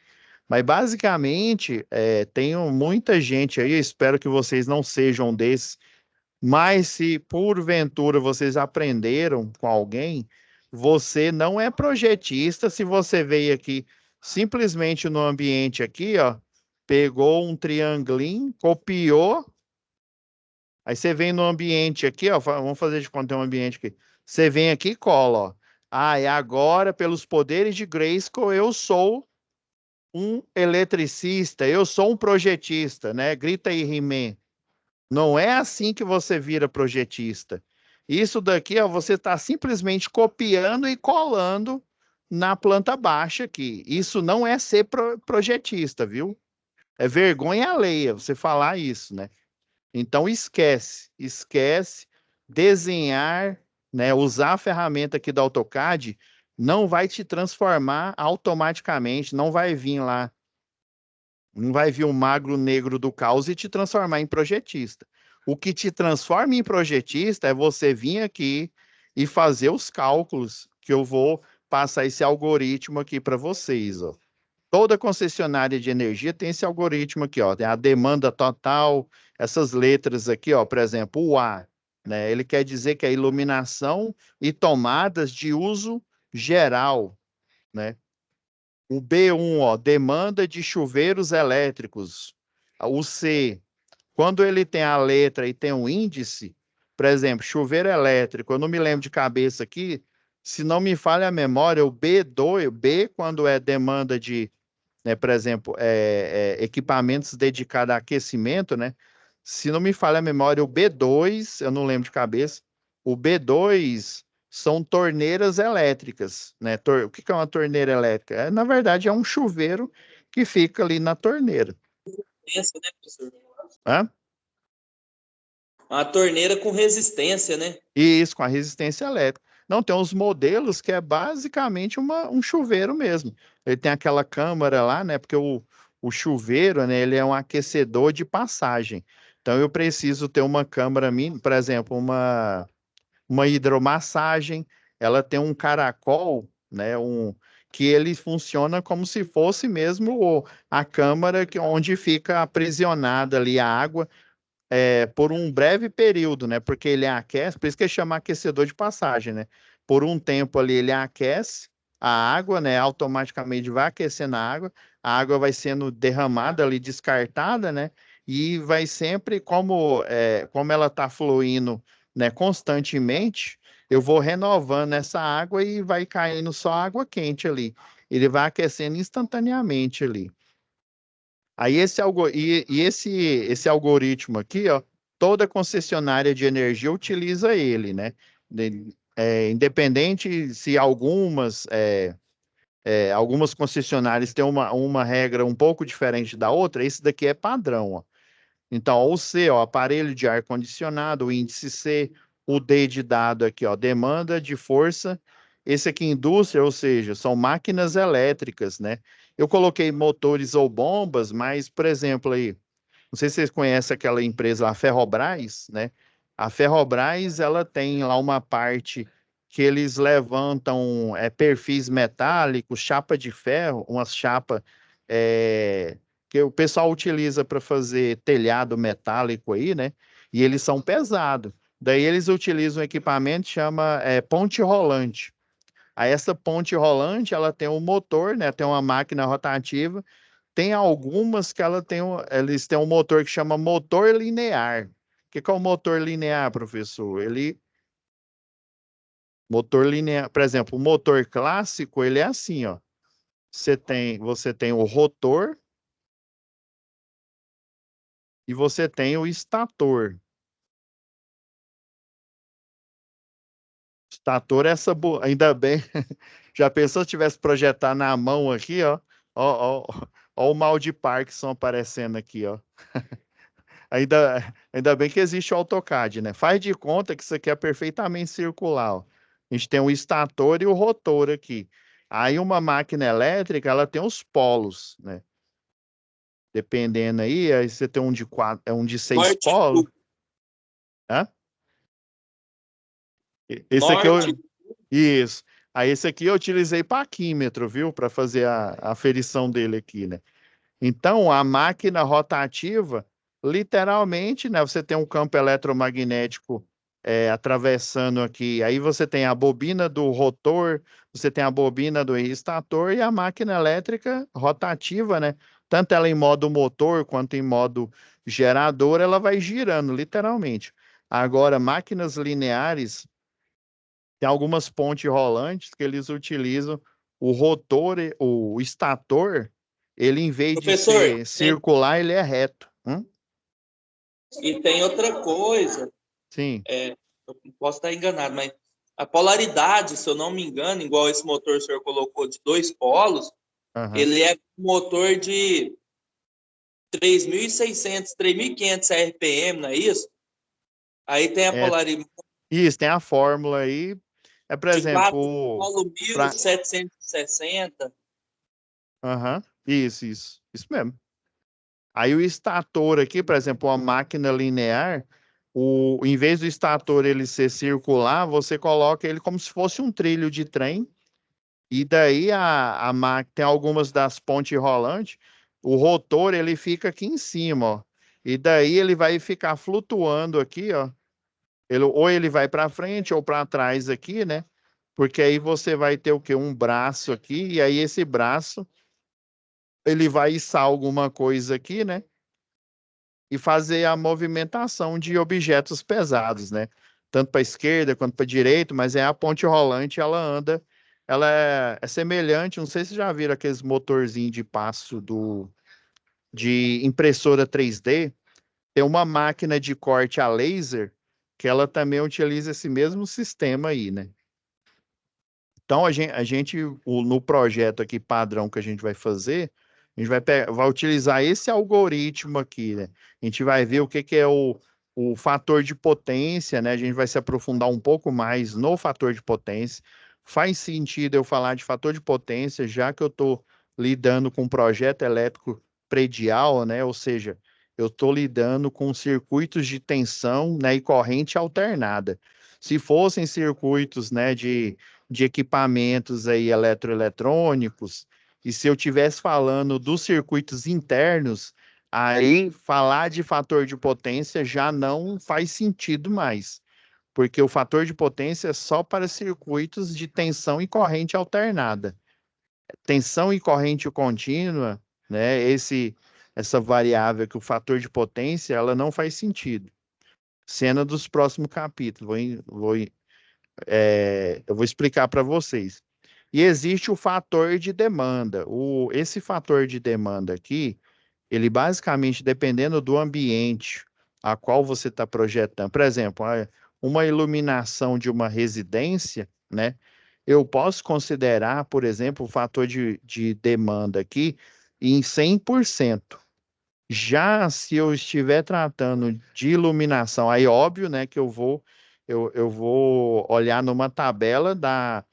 Mas, basicamente, tenho muita gente aí, eu espero que vocês não sejam desses, mas se porventura vocês aprenderam com alguém, você não é projetista se você veio aqui simplesmente no ambiente aqui, ó, pegou um triangulinho, copiou. Aí você vem no ambiente aqui, ó, vamos fazer de conta que tem um ambiente aqui. Você vem aqui e cola, ó. E agora, pelos poderes de Grayskull, eu sou um eletricista, eu sou um projetista, né? Grita aí, He-Man. Não é assim que você vira projetista. Isso daqui, ó, você está simplesmente copiando e colando na planta baixa aqui. Isso não é ser projetista, viu? É vergonha alheia você falar isso, né? Então esquece desenhar, né, usar a ferramenta aqui do AutoCAD não vai te transformar automaticamente, não vai vir lá, não vai vir o magro negro do caos e te transformar em projetista. O que te transforma em projetista é você vir aqui e fazer os cálculos que eu vou passar esse algoritmo aqui para vocês, ó. Toda concessionária de energia tem esse algoritmo aqui, ó, tem a demanda total, essas letras aqui, ó, por exemplo, o A, né? Ele quer dizer que é iluminação e tomadas de uso geral, né? O B1, ó, demanda de chuveiros elétricos. O C, quando ele tem a letra e tem um índice, por exemplo, chuveiro elétrico, eu não me lembro de cabeça aqui, se não me falha a memória, o B2, B quando é demanda de, né, por exemplo, equipamentos dedicados a aquecimento, né? Se não me falha a memória, o B2, eu não lembro de cabeça, o B2 são torneiras elétricas, né? O que é uma torneira elétrica? Na verdade, é um chuveiro que fica ali na torneira. Resistência, né, professor? Hã? Uma torneira com resistência, né? Isso, com a resistência elétrica. Não, tem uns modelos que é basicamente um chuveiro mesmo. Ele tem aquela câmara lá, né? Porque o chuveiro, né? Ele é um aquecedor de passagem. Então, eu preciso ter uma câmara, por exemplo, uma hidromassagem. Ela tem um caracol, né? Que ele funciona como se fosse mesmo a câmara onde fica aprisionada ali a água por um breve período, né? Porque ele aquece, por isso que ele chama aquecedor de passagem, né? Por um tempo ali ele aquece a água, né? Automaticamente vai aquecendo a água vai sendo derramada ali, descartada, né? E vai sempre, como ela está fluindo né, constantemente, eu vou renovando essa água e vai caindo só água quente ali. Ele vai aquecendo instantaneamente ali. Aí esse algoritmo aqui, ó, toda concessionária de energia utiliza ele, né? Independente se algumas concessionárias têm uma regra um pouco diferente da outra, esse daqui é padrão, ó. Então, ó, o C, ó, aparelho de ar-condicionado, o índice C, o D de dado aqui, ó, demanda de força. Esse aqui, indústria, ou seja, são máquinas elétricas, né? Eu coloquei motores ou bombas, mas, por exemplo, aí, não sei se vocês conhecem aquela empresa, a Ferrobras, né? A Ferrobras, ela tem lá uma parte que eles levantam perfis metálicos, chapa de ferro, umas chapas que o pessoal utiliza para fazer telhado metálico aí, né? E eles são pesados. Daí eles utilizam um equipamento que chama ponte rolante. Aí essa ponte rolante, ela tem um motor, né? Tem uma máquina rotativa. Tem algumas que eles têm um motor que chama motor linear. O que é o motor linear, professor? Motor linear, por exemplo, o motor clássico, ele é assim, ó. Você tem o rotor e você tem o estator. Estator é ainda bem. Já pensou se tivesse projetar na mão aqui, ó? Ó, ó, ó o mal de Parkinson aparecendo aqui, ó. Ainda bem que existe o AutoCAD, né? Faz de conta que isso aqui é perfeitamente circular, ó. A gente tem o estator e o rotor aqui. Aí uma máquina elétrica, ela tem os polos, né? Dependendo aí você tem um de 4, um de 6 Norte, polos. Hã? Esse aqui norte. Isso. Aí esse aqui eu utilizei paquímetro, viu? Para fazer a aferição dele aqui, né? Então, a máquina rotativa, literalmente, né? Você tem um campo eletromagnético atravessando aqui. Aí você tem a bobina do rotor, você tem a bobina do estator e a máquina elétrica rotativa, né? Tanto ela em modo motor quanto em modo gerador, ela vai girando, literalmente. Agora, máquinas lineares, tem algumas pontes rolantes que eles utilizam o rotor, o estator, ele em vez de Professor, ser circular, ele é reto. E tem outra coisa, Sim. Eu posso estar enganado, mas a polaridade, se eu não me engano, igual esse motor que o senhor colocou de 2 polos, ele é um motor de 3.600, 3.500 RPM, não é isso? Aí tem a polaridade Isso, tem a fórmula aí. Por de 4 exemplo, polos, 1.760. Isso mesmo. Aí o estator aqui, por exemplo, uma máquina linear, em vez do estator ele ser circular, você coloca ele como se fosse um trilho de trem. E daí a máquina tem algumas das pontes rolantes, o rotor ele fica aqui em cima, ó. E daí ele vai ficar flutuando aqui, ó. Ou ele vai para frente ou para trás aqui, né? Porque aí você vai ter o quê? Um braço aqui, e aí esse braço ele vai içar alguma coisa aqui, né? E fazer a movimentação de objetos pesados, né? Tanto para a esquerda quanto para a direita, mas a ponte rolante, ela anda, ela é semelhante, não sei se já viram aqueles motorzinhos de passo de impressora 3D, tem uma máquina de corte a laser que ela também utiliza esse mesmo sistema aí, né? Então, no projeto aqui padrão que a gente vai fazer, a gente vai utilizar esse algoritmo aqui, né? A gente vai ver o que é o fator de potência, né? A gente vai se aprofundar um pouco mais no fator de potência. Faz sentido eu falar de fator de potência, já que eu estou lidando com um projeto elétrico predial, né? Ou seja, eu estou lidando com circuitos de tensão, né, e corrente alternada. Se fossem circuitos, né, de equipamentos aí eletroeletrônicos, e se eu tivesse falando dos circuitos internos, aí falar de fator de potência já não faz sentido mais, porque o fator de potência é só para circuitos de tensão e corrente alternada. Tensão e corrente contínua, né, essa variável que o fator de potência, ela não faz sentido. cena dos próximos capítulos. Eu vou explicar para vocês. E existe o fator de demanda. Esse fator de demanda aqui, ele basicamente, dependendo do ambiente a qual você está projetando, por exemplo, uma iluminação de uma residência, né? Eu posso considerar, por exemplo, o fator de demanda aqui em 100%. Já se eu estiver tratando de iluminação, aí óbvio, né, que eu vou olhar numa tabela da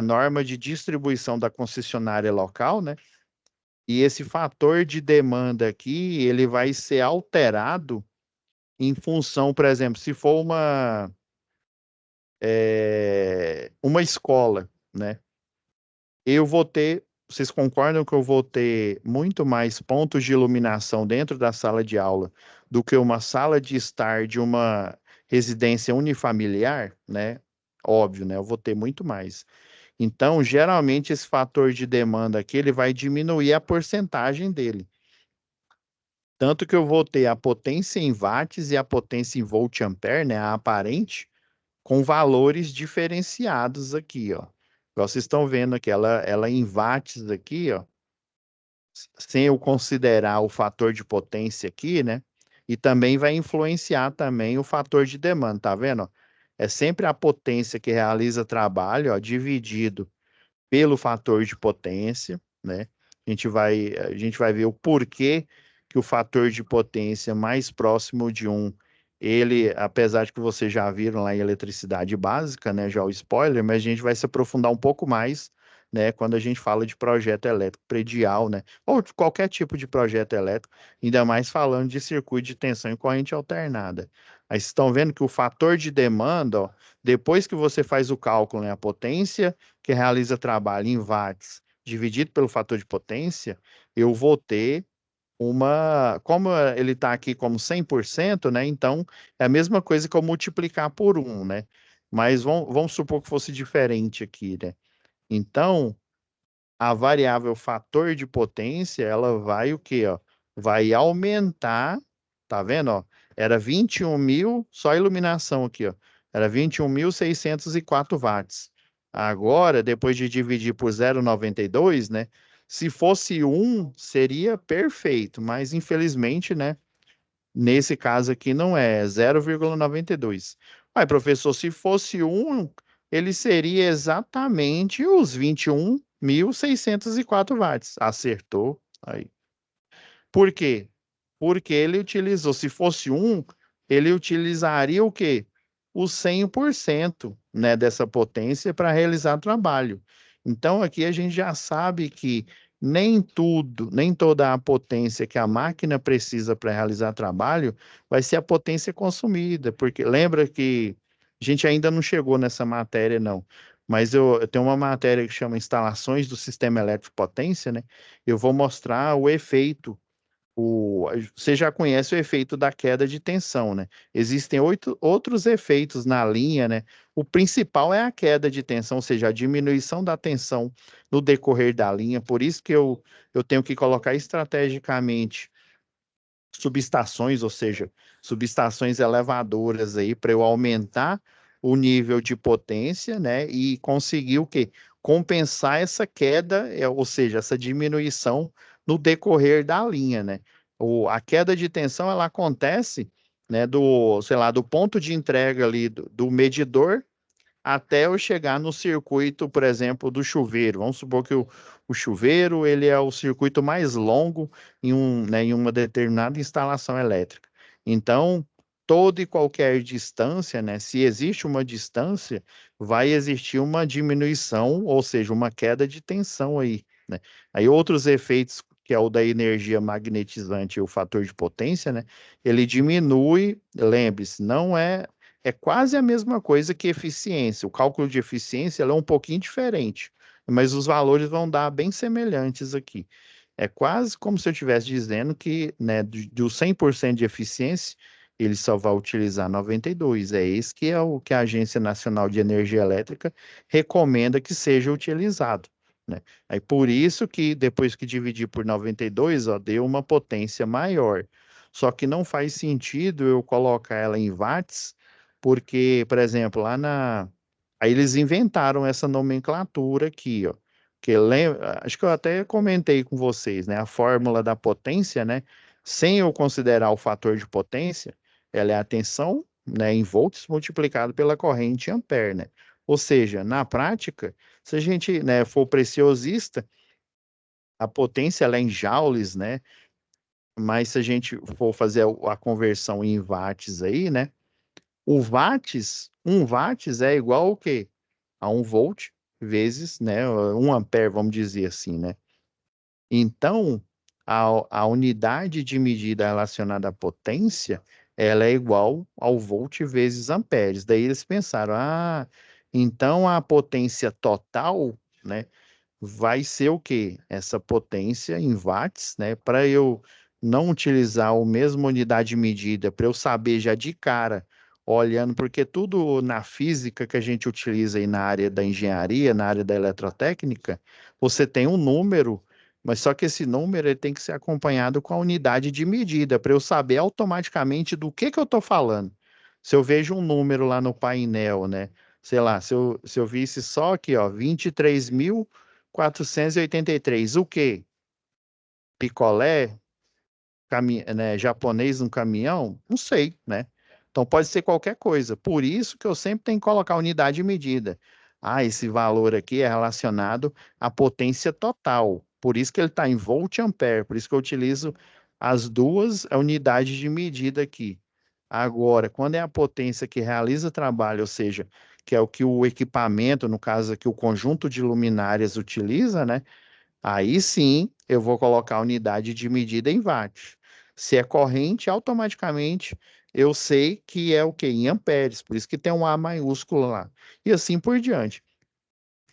norma de distribuição da concessionária local, né? E esse fator de demanda aqui, ele vai ser alterado em função, por exemplo, se for uma escola, né? Vocês concordam que eu vou ter muito mais pontos de iluminação dentro da sala de aula do que uma sala de estar de uma residência unifamiliar, né? Óbvio, né? Eu vou ter muito mais. Então, geralmente, esse fator de demanda aqui, ele vai diminuir a porcentagem dele. Tanto que eu vou ter a potência em watts e a potência em volt-ampere, né? A aparente, com valores diferenciados aqui, ó. Igual vocês estão vendo aqui, ela em watts aqui, ó, sem eu considerar o fator de potência aqui, né? E também vai influenciar também o fator de demanda, tá vendo? É sempre a potência que realiza trabalho, ó, dividido pelo fator de potência, né? A gente vai ver o porquê que o fator de potência mais próximo de 1, ele, apesar de que vocês já viram lá em eletricidade básica, né, já o spoiler, mas a gente vai se aprofundar um pouco mais, né, quando a gente fala de projeto elétrico predial, né, ou de qualquer tipo de projeto elétrico, ainda mais falando de circuito de tensão e corrente alternada. Aí vocês estão vendo que o fator de demanda, ó, depois que você faz o cálculo, né, a potência que realiza trabalho em watts dividido pelo fator de potência, eu vou ter como ele está aqui como 100%, né? Então, é a mesma coisa que eu multiplicar por 1, né? Mas vamos supor que fosse diferente aqui, né? Então, a variável fator de potência, ela vai o quê, ó? Vai aumentar, tá vendo, ó? Era 21.000, só a iluminação aqui, ó. Era 21.604 watts. Agora, depois de dividir por 0,92, né? Se fosse 1, seria perfeito, mas infelizmente, né? Nesse caso aqui não é 0,92. Mas, professor, se fosse 1, ele seria exatamente os 21.604 watts. Acertou. Aí. Por quê? Porque ele utilizou, se fosse 1, ele utilizaria o quê? O 100%, né, dessa potência para realizar trabalho. Então, aqui a gente já sabe que nem tudo, nem toda a potência que a máquina precisa para realizar trabalho vai ser a potência consumida, porque lembra que a gente ainda não chegou nessa matéria, não. Mas eu tenho uma matéria que chama Instalações do Sistema Elétrico Potência, né? Eu vou mostrar o efeito você já conhece o efeito da queda de tensão, né? Existem outros efeitos na linha, né? O principal é a queda de tensão, ou seja, a diminuição da tensão no decorrer da linha. Por isso que eu tenho que colocar estrategicamente subestações, ou seja, subestações elevadoras aí para eu aumentar o nível de potência, né? E conseguir o quê? Compensar essa queda, ou seja, essa diminuição no decorrer da linha, né? A queda de tensão ela acontece, né, sei lá, do ponto de entrega ali do medidor até eu chegar no circuito, por exemplo, do chuveiro. Vamos supor que o chuveiro ele é o circuito mais longo né, em uma determinada instalação elétrica. Então, toda e qualquer distância, né, se existe uma distância, vai existir uma diminuição, ou seja, uma queda de tensão aí, né? Aí outros efeitos que é o da energia magnetizante e o fator de potência, né? Ele diminui, lembre-se, não é quase a mesma coisa que eficiência. O cálculo de eficiência ela é um pouquinho diferente, mas os valores vão dar bem semelhantes aqui. É quase como se eu estivesse dizendo que, né, do 100% de eficiência, ele só vai utilizar 92. É esse que é o que a Agência Nacional de Energia Elétrica recomenda que seja utilizado, né? Aí por isso que depois que dividir por 92, ó, deu uma potência maior. Só que não faz sentido eu colocar ela em watts, porque, por exemplo, aí eles inventaram essa nomenclatura aqui, ó, que acho que eu até comentei com vocês, né? A fórmula da potência, né? Sem eu considerar o fator de potência, ela é a tensão, né, em volts multiplicado pela corrente em ampere, né? Ou seja, na prática, se a gente, né, for preciosista, a potência ela é em joules, né? Mas se a gente for fazer a conversão em watts aí, né? O watts, 1 watts é igual ao quê? A 1 volt vezes, né? 1 ampere, vamos dizer assim, né? Então, a unidade de medida relacionada à potência, ela é igual ao volt vezes amperes. Daí eles pensaram, então a potência total, né? Vai ser o quê? Essa potência em watts, né? Para eu não utilizar a mesma unidade de medida, para eu saber já de cara, olhando, porque tudo na física que a gente utiliza aí na área da engenharia, na área da eletrotécnica, você tem um número, mas só que esse número ele tem que ser acompanhado com a unidade de medida, para eu saber automaticamente do que eu estou falando. Se eu vejo um número lá no painel, né? Sei lá, se eu visse só aqui, ó, 23.483. O quê? Picolé? Né, japonês no caminhão? Não sei, né? Então pode ser qualquer coisa. Por isso que eu sempre tenho que colocar unidade de medida. Esse valor aqui é relacionado à potência total. Por isso que ele está em volt ampere. Por isso que eu utilizo as duas unidades de medida aqui. Agora, quando é a potência que realiza o trabalho, ou seja, que é o que o equipamento, no caso aqui, o conjunto de luminárias utiliza, né? Aí sim, eu vou colocar a unidade de medida em watts. Se é corrente, automaticamente eu sei que é o quê? Em amperes, por isso que tem um A maiúsculo lá. E assim por diante.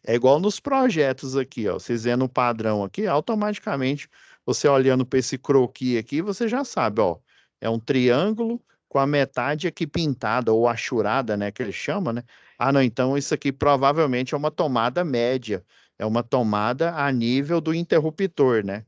É igual nos projetos aqui, ó. Vocês vendo o padrão aqui, automaticamente, você olhando para esse croquis aqui, você já sabe, ó. É um triângulo com a metade aqui pintada, ou achurada, né, que ele chama, né? Não, então isso aqui provavelmente é uma tomada média. É uma tomada a nível do interruptor, né?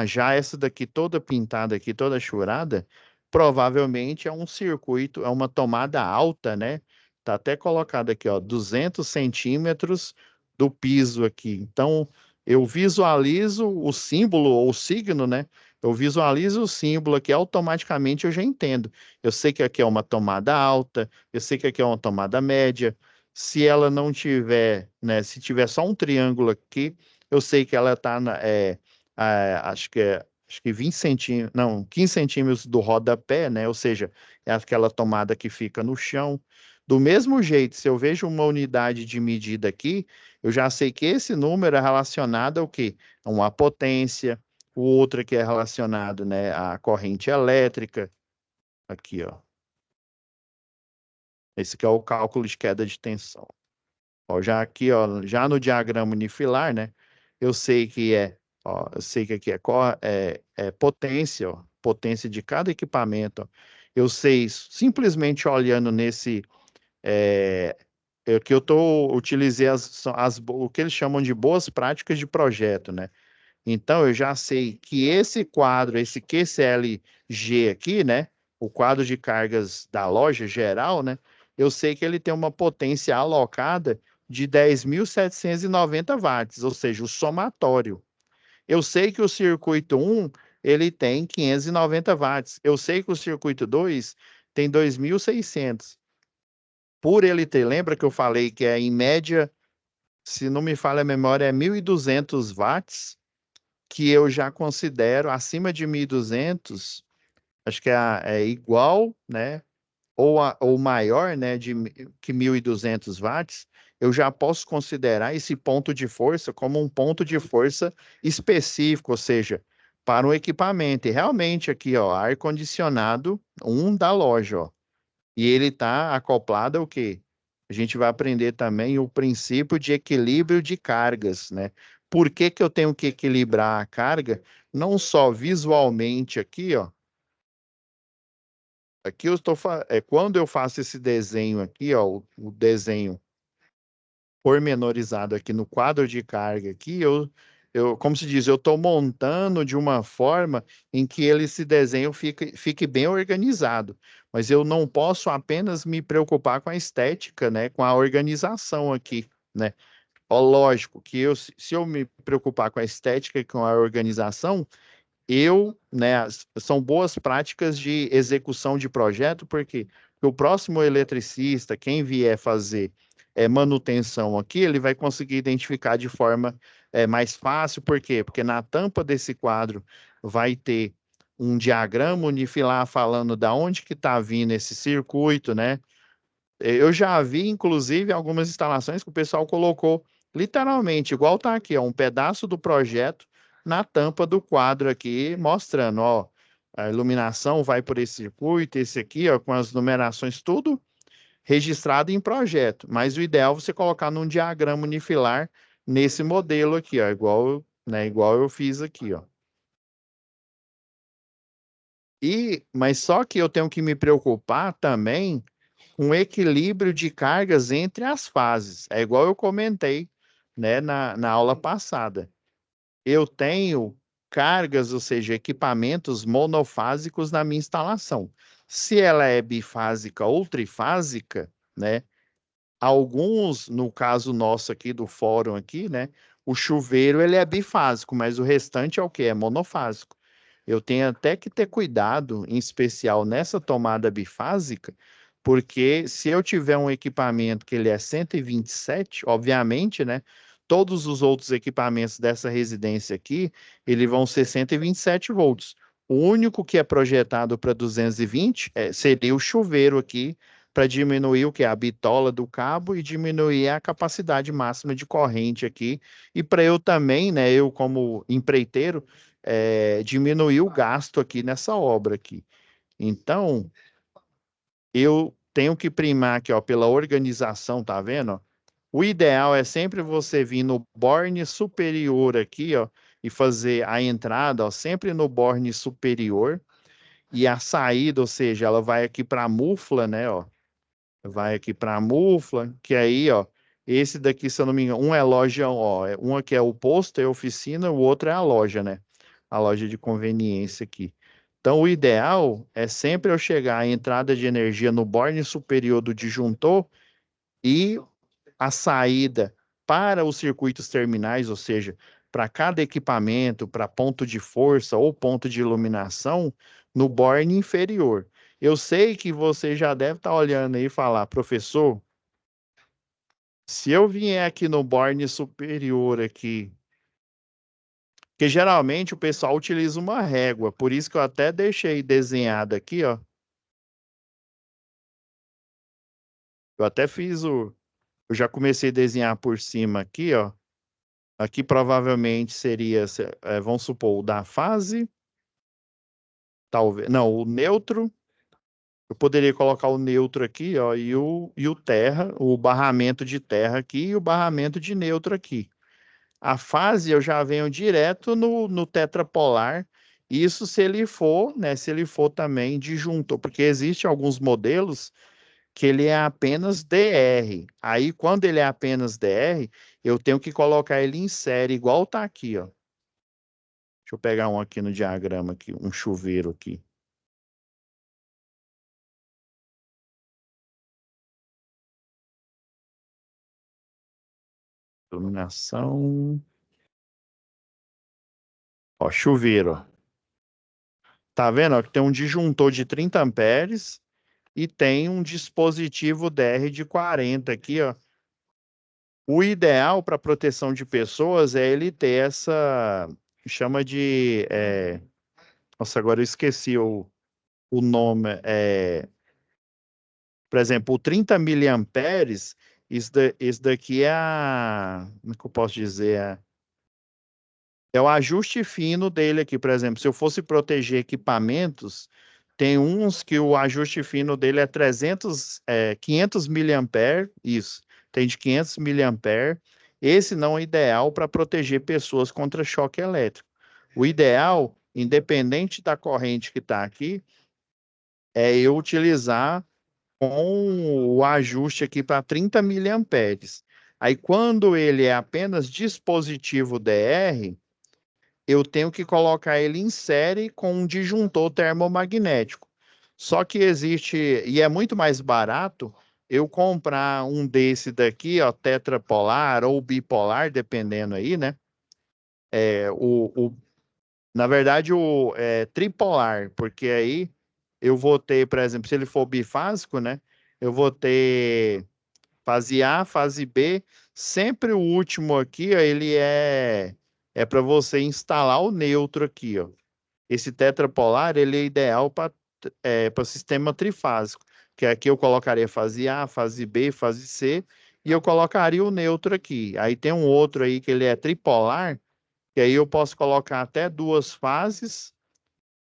Já essa daqui toda pintada aqui, toda achurada, provavelmente é um circuito, é uma tomada alta, né? Tá até colocado aqui, ó, 200 centímetros do piso aqui. Então, eu visualizo o símbolo ou o signo, né? Eu visualizo o símbolo aqui, automaticamente eu já entendo. Eu sei que aqui é uma tomada alta, eu sei que aqui é uma tomada média. Se ela não tiver, né? Se tiver só um triângulo aqui, eu sei que ela está acho que 20 centímetros, não, 15 centímetros do rodapé, né? Ou seja, é aquela tomada que fica no chão. Do mesmo jeito, se eu vejo uma unidade de medida aqui, eu já sei que esse número é relacionado ao quê? A uma potência, o outro que é relacionado, né, à corrente elétrica. Aqui, ó. Esse que é o cálculo de queda de tensão. Ó, já aqui, ó, já no diagrama unifilar, né, eu sei que eu sei que aqui é potência, ó, potência de cada equipamento. Ó. Eu sei, simplesmente olhando nesse que utilizei o que eles chamam de boas práticas de projeto, né? Então, eu já sei que esse quadro, esse QCLG aqui, né? O quadro de cargas da loja geral, né? Eu sei que ele tem uma potência alocada de 10.790 watts, ou seja, o somatório. Eu sei que o circuito 1, ele tem 590 watts. Eu sei que o circuito 2 tem 2.600. Por ele ter, lembra que eu falei que em média, se não me falha a memória, é 1.200 watts, que eu já considero acima de 1.200, acho que é igual, né? Ou maior, né, que 1.200 watts, eu já posso considerar esse ponto de força como um ponto de força específico, ou seja, para um equipamento. E realmente aqui, ó, ar-condicionado, da loja, ó. E ele está acoplado ao quê? A gente vai aprender também o princípio de equilíbrio de cargas, né? Por que que eu tenho que equilibrar a carga? Não só visualmente aqui, ó. Aqui eu estou quando eu faço esse desenho aqui, ó, o desenho pormenorizado aqui no quadro de carga aqui, como se diz, eu estou montando de uma forma em que esse desenho fique bem organizado. Mas eu não posso apenas me preocupar com a estética, né? Com a organização aqui, né? Ó, lógico que se eu me preocupar com a estética e com a organização, né, são boas práticas de execução de projeto, porque o próximo eletricista, quem vier fazer manutenção aqui, ele vai conseguir identificar de forma mais fácil. Por quê? Porque na tampa desse quadro vai ter um diagrama unifilar falando da onde que está vindo esse circuito, né? Eu já vi, inclusive, algumas instalações que o pessoal colocou literalmente, igual está aqui, ó, um pedaço do projeto na tampa do quadro aqui, mostrando, ó, a iluminação vai por esse circuito, esse aqui, ó, com as numerações, tudo registrado em projeto. Mas o ideal é você colocar num diagrama unifilar nesse modelo aqui, ó, igual eu fiz aqui, ó. Mas só que eu tenho que me preocupar também um equilíbrio de cargas entre as fases. É igual eu comentei, né, na aula passada. Eu tenho cargas, ou seja, equipamentos monofásicos na minha instalação. Se ela é bifásica ou trifásica, né, alguns, no caso nosso aqui do fórum aqui, né, o chuveiro ele é bifásico, mas o restante é o quê? É monofásico. Eu tenho até que ter cuidado, em especial nessa tomada bifásica, porque se eu tiver um equipamento que ele é 127, obviamente, né, todos os outros equipamentos dessa residência aqui, eles vão ser 127 volts. O único que é projetado para 220 seria o chuveiro aqui, para diminuir o que? A bitola do cabo e diminuir a capacidade máxima de corrente aqui. E para eu também, né, eu como empreiteiro, diminuir o gasto aqui nessa obra aqui. Então, eu tenho que primar aqui, ó, pela organização, tá vendo? O ideal é sempre você vir no borne superior aqui, ó, e fazer a entrada, ó, sempre no borne superior, e a saída, ou seja, ela vai aqui para a mufla, né, ó, vai aqui para a mufla, que aí, ó, esse daqui, se eu não me engano, um é loja, ó, um aqui é o posto, é a oficina, o outro é a loja, né? A loja de conveniência aqui. Então, o ideal é sempre eu chegar à entrada de energia no borne superior do disjuntor e a saída para os circuitos terminais, ou seja, para cada equipamento, para ponto de força ou ponto de iluminação, no borne inferior. Eu sei que você já deve estar olhando aí e falar, professor, se eu vier aqui no borne superior aqui, porque geralmente o pessoal utiliza uma régua, por isso que eu até deixei desenhado aqui, ó. Eu até eu já comecei a desenhar por cima aqui, ó. Aqui provavelmente seria, vamos supor, o da fase, talvez, não, o neutro. Eu poderia colocar o neutro aqui, ó, e o terra, o barramento de terra aqui e o barramento de neutro aqui. A fase eu já venho direto no tetrapolar, isso se ele for, né, se ele for também disjuntor, porque existe alguns modelos que ele é apenas DR. Aí, quando ele é apenas DR, eu tenho que colocar ele em série, igual tá aqui, ó. Deixa eu pegar um aqui no diagrama, aqui, um chuveiro aqui. Iluminação. Ó, chuveiro, ó. Tá vendo? Ó, que tem um disjuntor de 30 amperes e tem um dispositivo DR de 40 aqui, ó. O ideal para proteção de pessoas é ele ter chama de, nossa, agora eu esqueci o nome, por exemplo, o 30 miliamperes, isso daqui como é que eu posso dizer? É o ajuste fino dele aqui, por exemplo, se eu fosse proteger equipamentos, tem uns que o ajuste fino dele é 500 miliampere, isso, tem de 500 miliampere. Esse não é ideal para proteger pessoas contra choque elétrico. O ideal, independente da corrente que está aqui, é eu utilizar com o ajuste aqui para 30 miliamperes. Aí, quando ele é apenas dispositivo DR, eu tenho que colocar ele em série com um disjuntor termomagnético. Só que existe, e é muito mais barato, eu comprar um desse daqui, ó, tetrapolar ou bipolar, dependendo aí, né? Na verdade, o tripolar, porque aí eu vou ter, por exemplo, se ele for bifásico, né? Eu vou ter fase A, fase B. Sempre o último aqui, ó, ele é para você instalar o neutro aqui, ó. Esse tetrapolar, ele é ideal para sistema trifásico, que aqui eu colocaria fase A, fase B, fase C, e eu colocaria o neutro aqui. Aí tem um outro aí que ele é tripolar, que aí eu posso colocar até duas fases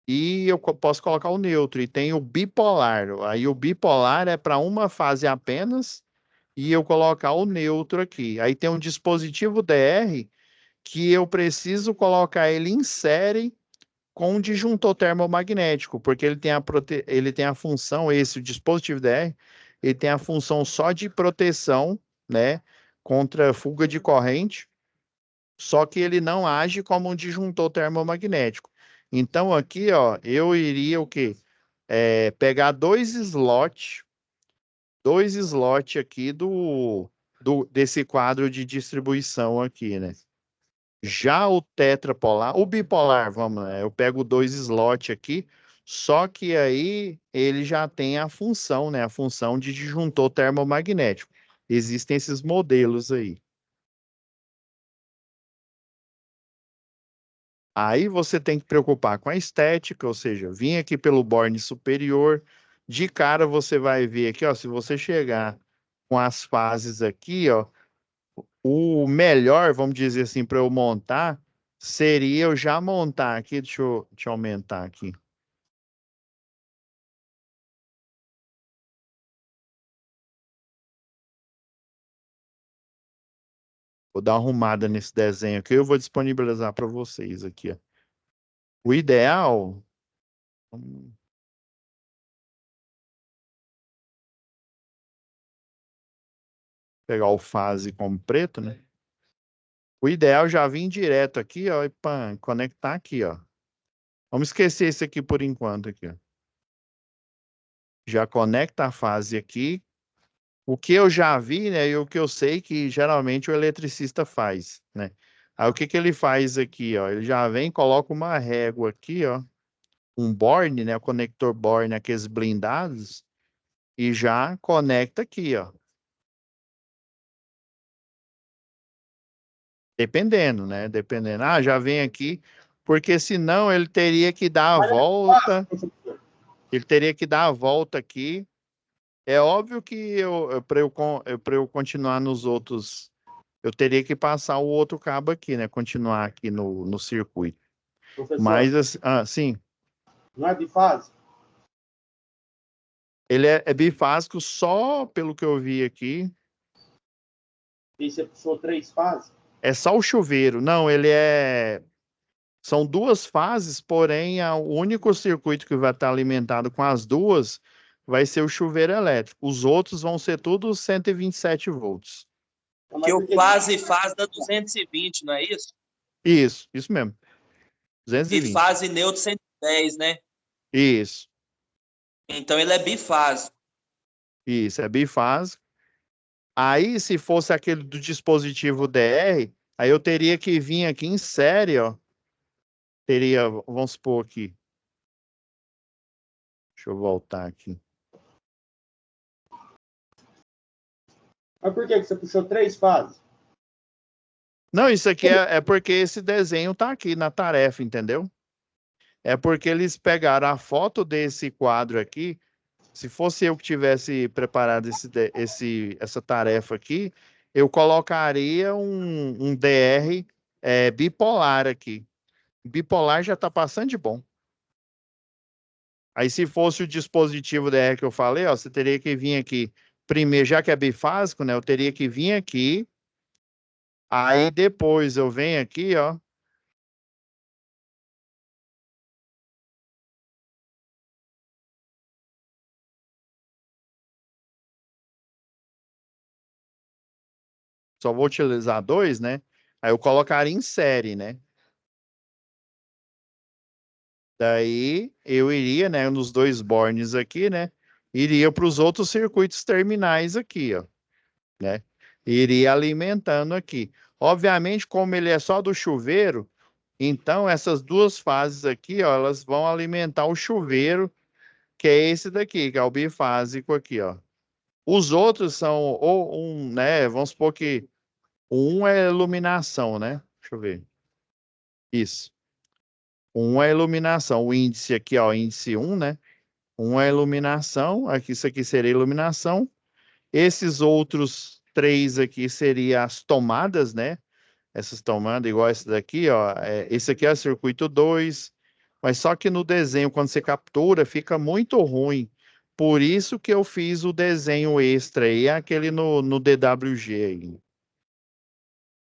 e eu posso colocar o neutro. E tem o bipolar. Aí o bipolar é para uma fase apenas e eu colocar o neutro aqui. Aí tem um dispositivo DR que eu preciso colocar ele em série com um disjuntor termomagnético, porque ele tem a função, esse o dispositivo DR, ele tem a função só de proteção, né, contra fuga de corrente, só que ele não age como um disjuntor termomagnético. Então aqui, ó, eu iria o quê? Pegar dois slots aqui desse quadro de distribuição aqui, né? Já o tetrapolar, o bipolar, vamos lá, eu pego dois slots aqui, só que aí ele já tem a função, né? A função de disjuntor termomagnético. Existem esses modelos aí. Aí você tem que preocupar com a estética, ou seja, vim aqui pelo borne superior, de cara você vai ver aqui, ó, se você chegar com as fases aqui, ó, o melhor, vamos dizer assim, para eu montar, seria eu já montar aqui, deixa eu aumentar aqui. Vou dar uma arrumada nesse desenho aqui, eu vou disponibilizar para vocês aqui, ó. O ideal, vamos pegar o fase como preto, né? O ideal já vim direto aqui, ó, e pã, conectar aqui, ó. Vamos esquecer esse aqui por enquanto aqui, ó. Já conecta a fase aqui. O que eu já vi, né, e o que eu sei que geralmente o eletricista faz, né? Aí o que que ele faz aqui, ó? Ele já vem, coloca uma régua aqui, ó, um borne, né, o conector borne, aqueles blindados, e já conecta aqui, ó. Dependendo, né? Dependendo. Ah, já vem aqui, porque senão ele teria que dar a Mas é volta, fácil, professor. ele teria que dar a volta aqui. É óbvio que para eu continuar nos outros, eu teria que passar o outro cabo aqui, né? Continuar aqui no circuito. Professor, Mas, assim, sim, não é bifásico? ele é bifásico só pelo que eu vi aqui. E você puxou 3 fases? É só o chuveiro. Não, ele é. São duas fases, porém, o único circuito que vai estar alimentado com as duas vai ser o chuveiro elétrico. Os outros vão ser tudo 127 volts. Não, Que mas o por que fase faz da 220, não é isso? Isso mesmo. E 220. fase neutro 110, né? Isso, Então ele é bifásico. isso, é bifásico. Aí, se fosse aquele do dispositivo DR, aí eu teria que vir aqui em série, ó. Teria, vamos supor aqui. Deixa eu voltar aqui. Mas por que você puxou 3 fases? Não, isso aqui é porque esse desenho tá aqui na tarefa, entendeu? É porque eles pegaram a foto desse quadro aqui. Se fosse eu que tivesse preparado essa tarefa aqui, eu colocaria um DR bipolar aqui. Bipolar já está passando de bom. Aí, se fosse o dispositivo DR que eu falei, ó, você teria que vir aqui. Primeiro, já que é bifásico, né? Eu teria que vir aqui. Aí depois eu venho aqui, ó. Só vou utilizar dois, né? Aí eu colocaria em série, né? Daí eu iria, né, nos dois bornes aqui, né? Iria para os outros circuitos terminais aqui, ó, né? Iria alimentando aqui. Obviamente, como ele é só do chuveiro, então essas duas fases aqui, ó, elas vão alimentar o chuveiro, que é esse daqui, que é o bifásico aqui, ó. Os outros são ou um, né? Vamos supor que um é iluminação, né? Deixa eu ver. Isso. Um é iluminação. O índice aqui, ó, índice 1, né? Um é iluminação. Aqui, isso aqui seria iluminação. Esses outros três aqui seriam as tomadas, né? Essas tomadas, igual essa daqui, ó. Esse aqui é o circuito 2. Mas só que no desenho, quando você captura, fica muito ruim. Por isso que eu fiz o desenho extra aí, aquele no DWG aí.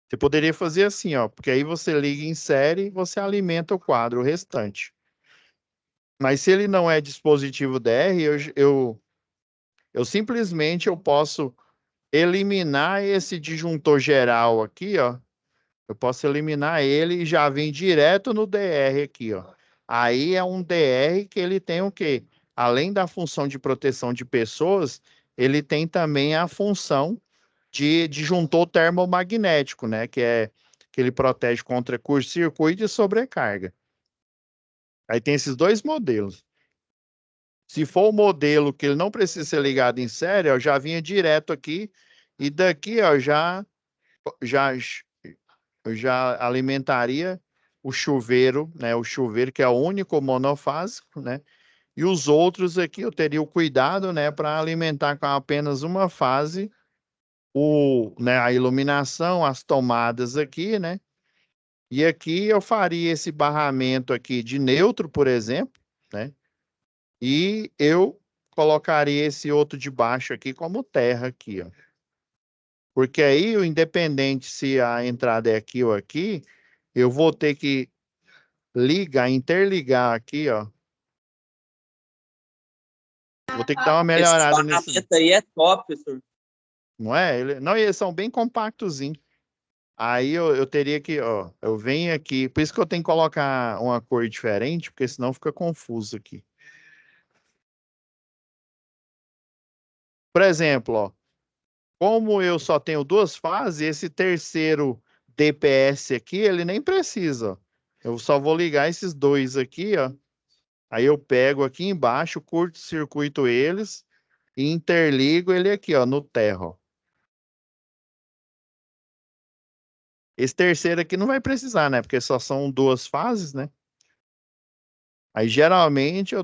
Você poderia fazer assim, ó, porque aí você liga em série e você alimenta o quadro restante. Mas se ele não é dispositivo DR, eu simplesmente eu posso eliminar esse disjuntor geral aqui, ó. Eu posso eliminar ele e já vem direto no DR aqui, ó. Aí é um DR que ele tem o quê? Além da função de proteção de pessoas, ele tem também a função de disjuntor termomagnético, né? Que ele protege contra curto-circuito e sobrecarga. Aí tem esses dois modelos. Se for o modelo que ele não precisa ser ligado em série, ó, já vinha direto aqui e daqui, ó, já eu já alimentaria o chuveiro, né? O chuveiro que é o único monofásico, né? E os outros aqui eu teria o cuidado, né, para alimentar com apenas uma fase né, a iluminação, as tomadas aqui, né? E aqui eu faria esse barramento aqui de neutro, por exemplo, né? E eu colocaria esse outro de baixo aqui como terra aqui, ó. Porque aí, independente se a entrada é aqui ou aqui, eu vou ter que interligar aqui, ó. Vou ter que dar uma Esse melhorada nesse, barramento aí é top, professor. não é? Não, eles são bem compactozinhos. Aí eu teria que, ó, eu venho aqui, por isso que eu tenho que colocar uma cor diferente, porque senão fica confuso aqui. Por exemplo, ó, como eu só tenho duas fases, esse terceiro DPS aqui, ele nem precisa, ó. Eu só vou ligar esses dois aqui, ó. Aí eu pego aqui embaixo, curto-circuito eles e interligo ele aqui, ó, no terra, ó. Esse terceiro aqui não vai precisar, né? Porque só são duas fases, né? Aí geralmente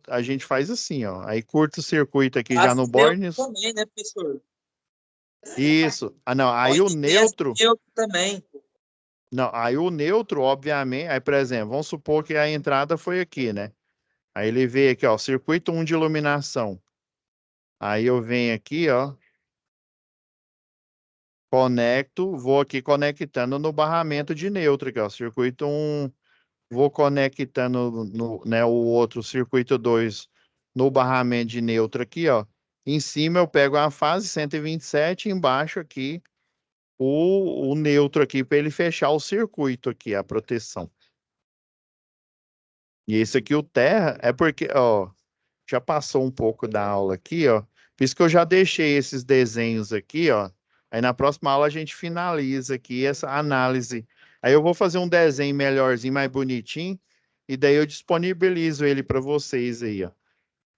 a gente faz assim, ó. Aí curta o circuito aqui já no As neutro Bornes. também, né, professor? Isso. Ah, não. Aí o Pode ter as neutro. neutro também. Não, aí o neutro, obviamente. Aí, por exemplo, vamos supor que a entrada foi aqui, né? Aí ele veio aqui, ó, circuito 1 de iluminação. Aí eu venho aqui, ó. Conecto, vou aqui conectando no barramento de neutro aqui, ó. Circuito 1. Vou conectando né, o outro circuito 2 no barramento de neutro aqui, ó. Em cima eu pego a fase 127, embaixo aqui o neutro aqui para ele fechar o circuito aqui, a proteção. E esse aqui, o terra, é porque, ó, já passou um pouco da aula aqui, ó. Por isso que eu já deixei esses desenhos aqui, ó. Aí na próxima aula a gente finaliza aqui essa análise. Aí eu vou fazer um desenho melhorzinho, mais bonitinho, e daí eu disponibilizo ele para vocês aí, ó.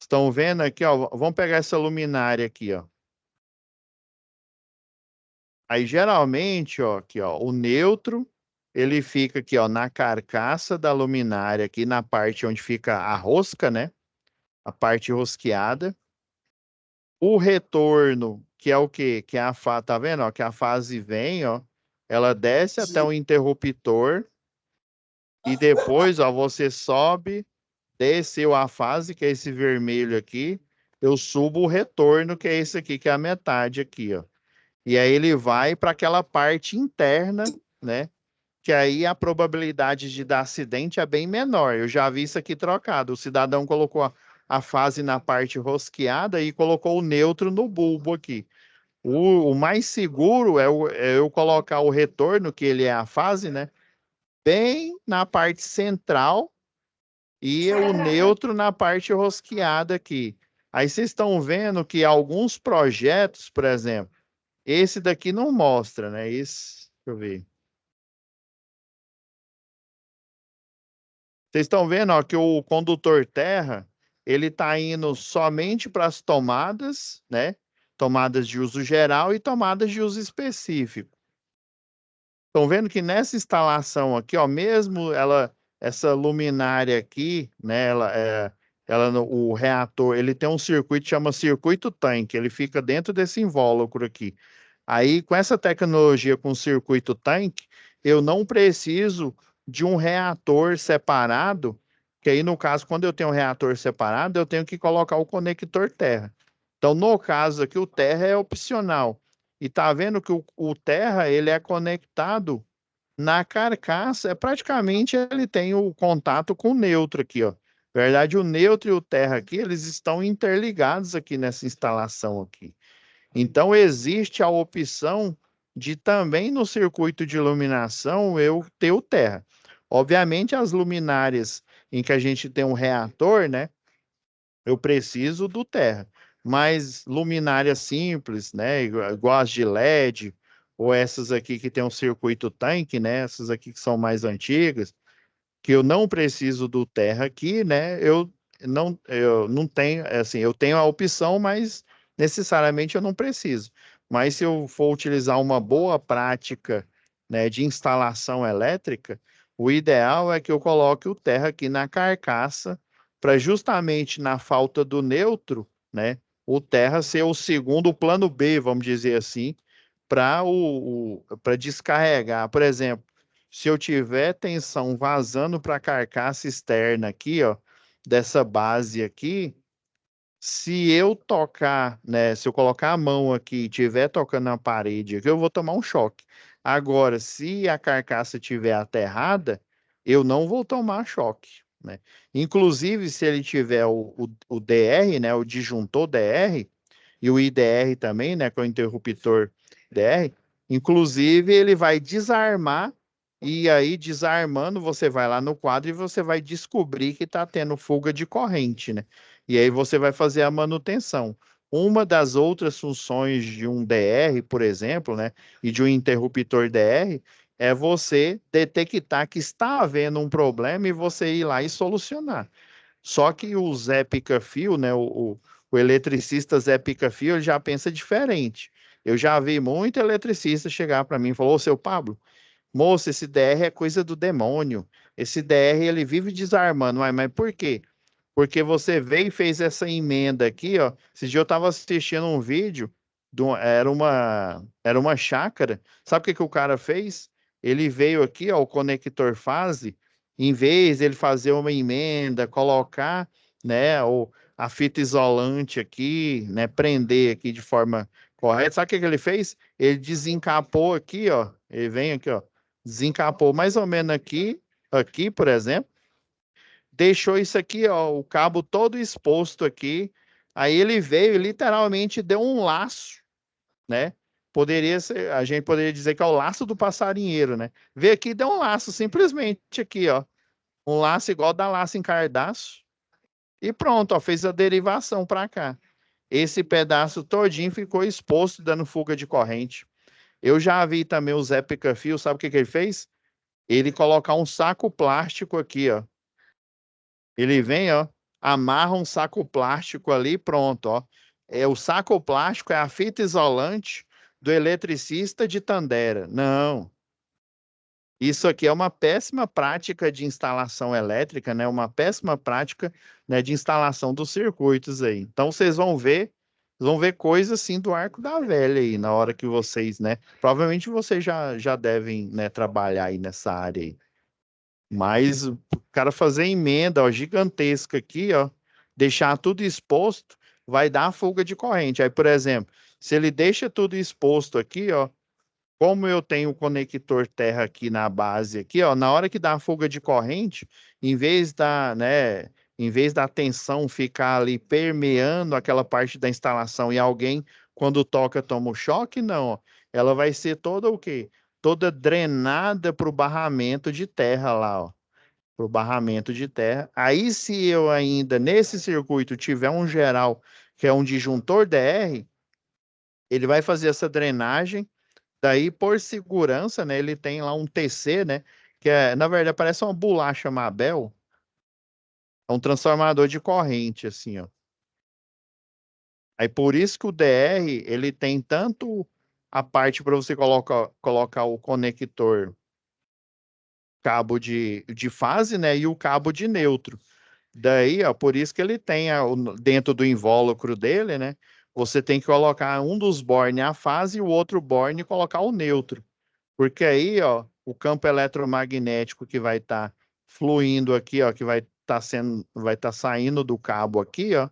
Estão vendo aqui, ó? Vamos pegar essa luminária aqui, ó. Aí geralmente, ó, aqui, ó, o neutro, ele fica aqui, ó, na carcaça da luminária, aqui na parte onde fica a rosca, né? A parte rosqueada. O retorno, que é o quê? Que é a fase, tá vendo, ó? Que a fase vem, ó, ela desce até o interruptor e depois, ó, você sobe, desceu a fase, que é esse vermelho aqui, eu subo o retorno, que é esse aqui, que é a metade aqui, ó. E aí ele vai para aquela parte interna, né? Que aí a probabilidade de dar acidente é bem menor. Eu já vi isso aqui trocado. O cidadão colocou a fase na parte rosqueada e colocou o neutro no bulbo aqui. O mais seguro é eu colocar o retorno, que ele é a fase, né? Bem na parte central e o neutro na parte rosqueada aqui. Aí vocês estão vendo que alguns projetos, por exemplo, esse daqui não mostra, né? Deixa eu ver. Vocês estão vendo, ó, que o condutor terra, ele está indo somente para as tomadas, né? Tomadas de uso geral e tomadas de uso específico. Estão vendo que nessa instalação aqui, ó, mesmo essa luminária aqui, né? O reator, ele tem um circuito que chama circuito tanque, ele fica dentro desse invólucro aqui. Aí, com essa tecnologia com circuito tanque, eu não preciso de um reator separado, que aí, no caso, quando eu tenho um reator separado, eu tenho que colocar o conector terra. Então, no caso aqui, o terra é opcional. E tá vendo que o terra, ele é conectado na carcaça, praticamente ele tem o contato com o neutro aqui, ó. Na verdade, o neutro e o terra aqui, eles estão interligados aqui nessa instalação aqui. Então, existe a opção de também no circuito de iluminação eu ter o terra. Obviamente, as luminárias em que a gente tem um reator, né? Eu preciso do terra. Mas luminária simples, né? Igual as de LED, ou essas aqui que tem um circuito tanque, né? Essas aqui que são mais antigas, que eu não preciso do terra aqui, né? Eu não tenho, assim, eu tenho a opção, mas necessariamente eu não preciso. Mas se eu for utilizar uma boa prática, né, de instalação elétrica, o ideal é que eu coloque o terra aqui na carcaça, para justamente na falta do neutro, né, o terra ser o segundo, o plano B, vamos dizer assim, para descarregar. Por exemplo, se eu tiver tensão vazando para a carcaça externa aqui, ó, dessa base aqui, se eu tocar, né, se eu colocar a mão aqui e estiver tocando na parede aqui, eu vou tomar um choque. Agora, se a carcaça estiver aterrada, eu não vou tomar choque, né? Inclusive, se ele tiver o DR, né, o disjuntor DR, e o IDR também, né, que é o interruptor DR, inclusive ele vai desarmar, e aí desarmando você vai lá no quadro e você vai descobrir que está tendo fuga de corrente, né? E aí você vai fazer a manutenção. Uma das outras funções de um DR, por exemplo, né, e de um interruptor DR, é você detectar que está havendo um problema e você ir lá e solucionar. Só que o Zé Pica-Fio, né, o eletricista Zé Pica-Fio, ele já pensa diferente. Eu já vi muito eletricista chegar para mim e falar, ô, seu Pablo, moço, esse DR é coisa do demônio. Esse DR, ele vive desarmando. Mas por quê? Porque você veio e fez essa emenda aqui, ó. Esse dia eu estava assistindo um vídeo, era uma chácara. Sabe o que que o cara fez? Ele veio aqui, ó, o conector fase, em vez de ele fazer uma emenda, colocar, né, a fita isolante aqui, né, prender aqui de forma correta. Sabe o que que ele fez? Ele desencapou aqui, ó. Ele vem aqui, ó, desencapou mais ou menos aqui, por exemplo, deixou isso aqui, ó, o cabo todo exposto aqui. Aí ele veio e literalmente deu um laço, né? A gente poderia dizer que é o laço do passarinheiro, né? Veio aqui e deu um laço, simplesmente aqui, ó. Um laço igual dá laço em cardaço. E pronto, ó, fez a derivação para cá. Esse pedaço todinho ficou exposto, dando fuga de corrente. Eu já vi também o Zé Pica-Fio, sabe o que que ele fez? Ele colocar um saco plástico aqui, ó. Ele vem, ó, amarra um saco plástico ali, pronto, ó. O saco plástico é a fita isolante do eletricista de Tandera. Não. Isso aqui é uma péssima prática de instalação elétrica, né? Uma péssima prática, né, de instalação dos circuitos aí. Então vocês vão ver coisas assim do arco da velha aí na hora que vocês, né? Provavelmente vocês já devem, né, trabalhar aí nessa área aí. Mas o cara fazer emenda, ó, gigantesca aqui, ó, deixar tudo exposto, vai dar fuga de corrente. Aí, por exemplo, se ele deixa tudo exposto aqui, ó, como eu tenho o conector terra aqui na base aqui, ó, na hora que dá a fuga de corrente, em vez da tensão ficar ali permeando aquela parte da instalação e alguém quando toca toma o choque, não, ó, ela vai ser toda o quê? Toda drenada para o barramento de terra lá, ó. para o barramento de terra. Aí, se eu ainda, nesse circuito, tiver um geral, que é um disjuntor DR, ele vai fazer essa drenagem. Daí, por segurança, né, ele tem lá um TC, né, que é, na verdade, parece uma bolacha Mabel. É um transformador de corrente, assim, ó. Aí, por isso que o DR, ele tem tanto a parte para você colocar o conector cabo de fase, né, e o cabo de neutro. Daí, ó, por isso que ele tem dentro do invólucro dele, né, você tem que colocar um dos borne a fase e o outro borne colocar o neutro. Porque aí, ó, o campo eletromagnético que vai estar fluindo aqui, ó, que vai estar saindo do cabo aqui, ó,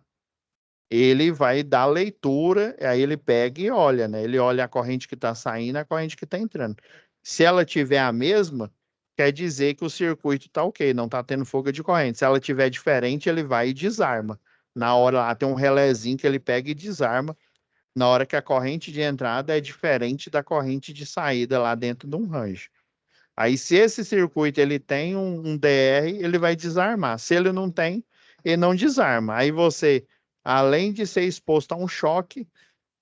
ele vai dar leitura, aí ele pega e olha, né? Ele olha a corrente que está saindo, a corrente que está entrando. Se ela tiver a mesma, quer dizer que o circuito está ok, não está tendo fuga de corrente. Se ela tiver diferente, ele vai e desarma. Na hora lá tem um relézinho que ele pega e desarma, na hora que a corrente de entrada é diferente da corrente de saída lá dentro de um range. Aí, se esse circuito ele tem um DR, ele vai desarmar. Se ele não tem, ele não desarma. Aí você, além de ser exposto a um choque,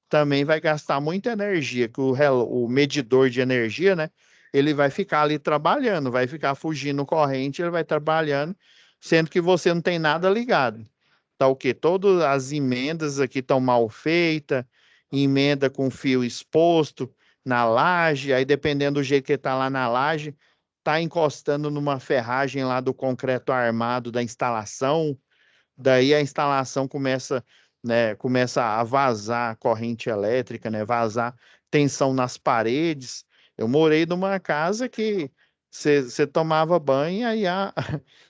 também vai gastar muita energia, que o medidor de energia, né? Ele vai ficar ali trabalhando, vai ficar fugindo corrente, ele vai trabalhando, sendo que você não tem nada ligado. Tá o quê? Todas as emendas aqui estão mal feitas, emenda com fio exposto na laje, aí dependendo do jeito que está lá na laje, tá encostando numa ferragem lá do concreto armado da instalação, daí a instalação começa, né, começa a vazar corrente elétrica, né, vazar tensão nas paredes. Eu morei numa casa que você tomava banho e aí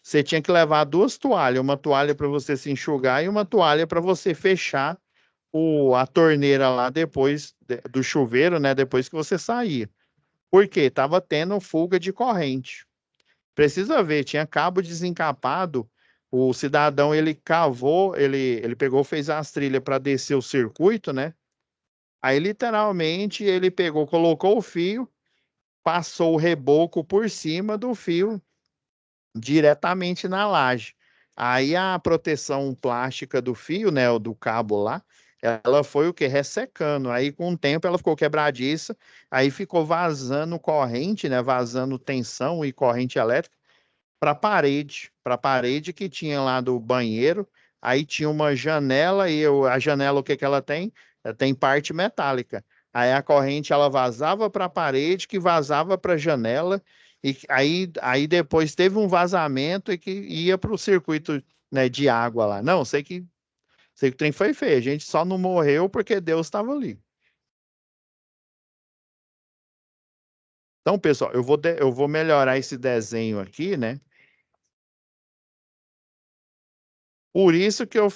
você tinha que levar 2 toalhas, uma toalha para você se enxugar e uma toalha para você fechar a torneira lá depois do chuveiro, né, depois que você saía. Por quê? Tava tendo fuga de corrente. Precisa ver, tinha cabo desencapado, o cidadão ele cavou, ele pegou, fez as trilhas para descer o circuito, né? Aí literalmente ele pegou, colocou o fio, passou o reboco por cima do fio diretamente na laje. Aí a proteção plástica do fio, né, do cabo lá, ela foi o que? Ressecando. Aí com o tempo ela ficou quebradiça, aí ficou vazando corrente, né, vazando tensão e corrente elétrica para a parede que tinha lá do banheiro. Aí tinha uma janela e a janela o que que ela tem? Ela tem parte metálica. Aí a corrente ela vazava para a parede, que vazava para a janela e aí depois teve um vazamento e que ia para o circuito, né, de água lá. Não, sei que o trem foi feio. A gente só não morreu porque Deus estava ali. Então, pessoal, eu vou melhorar esse desenho aqui, né? Por isso que eu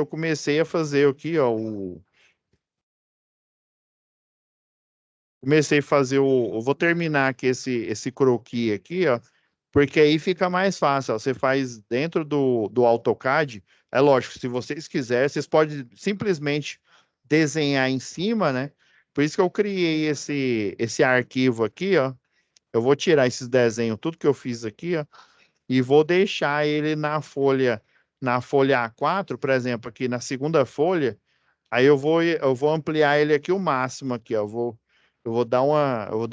comecei a fazer aqui, ó, comecei a fazer eu vou terminar aqui esse croquis aqui, ó, porque aí fica mais fácil, ó, você faz dentro do AutoCAD, é lógico, se vocês quiserem, vocês podem simplesmente desenhar em cima, né? Por isso que eu criei esse arquivo aqui, ó, eu vou tirar esses desenhos, tudo que eu fiz aqui, ó, e vou deixar ele na folha A4, por exemplo, aqui na segunda folha, aí eu vou ampliar ele aqui o máximo aqui, ó, eu vou dar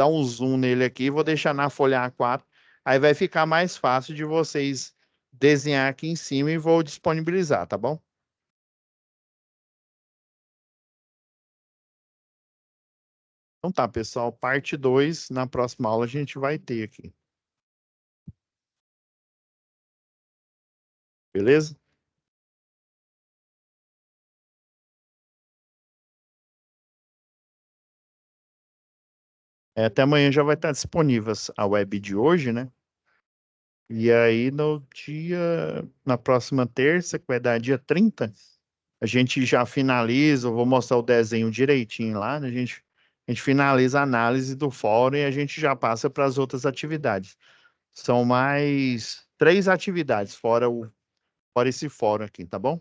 um zoom nele aqui e vou deixar na folha A4, aí vai ficar mais fácil de vocês desenhar aqui em cima e vou disponibilizar, tá bom? Então tá, pessoal, parte 2, na próxima aula a gente vai ter aqui. Beleza? Até amanhã já vai estar disponível a web de hoje, né? E aí na próxima terça, que vai dar dia 30, a gente já finaliza, eu vou mostrar o desenho direitinho lá, né? A gente finaliza a análise do fórum e a gente já passa para as outras atividades. São mais 3 atividades, fora esse fórum aqui, tá bom?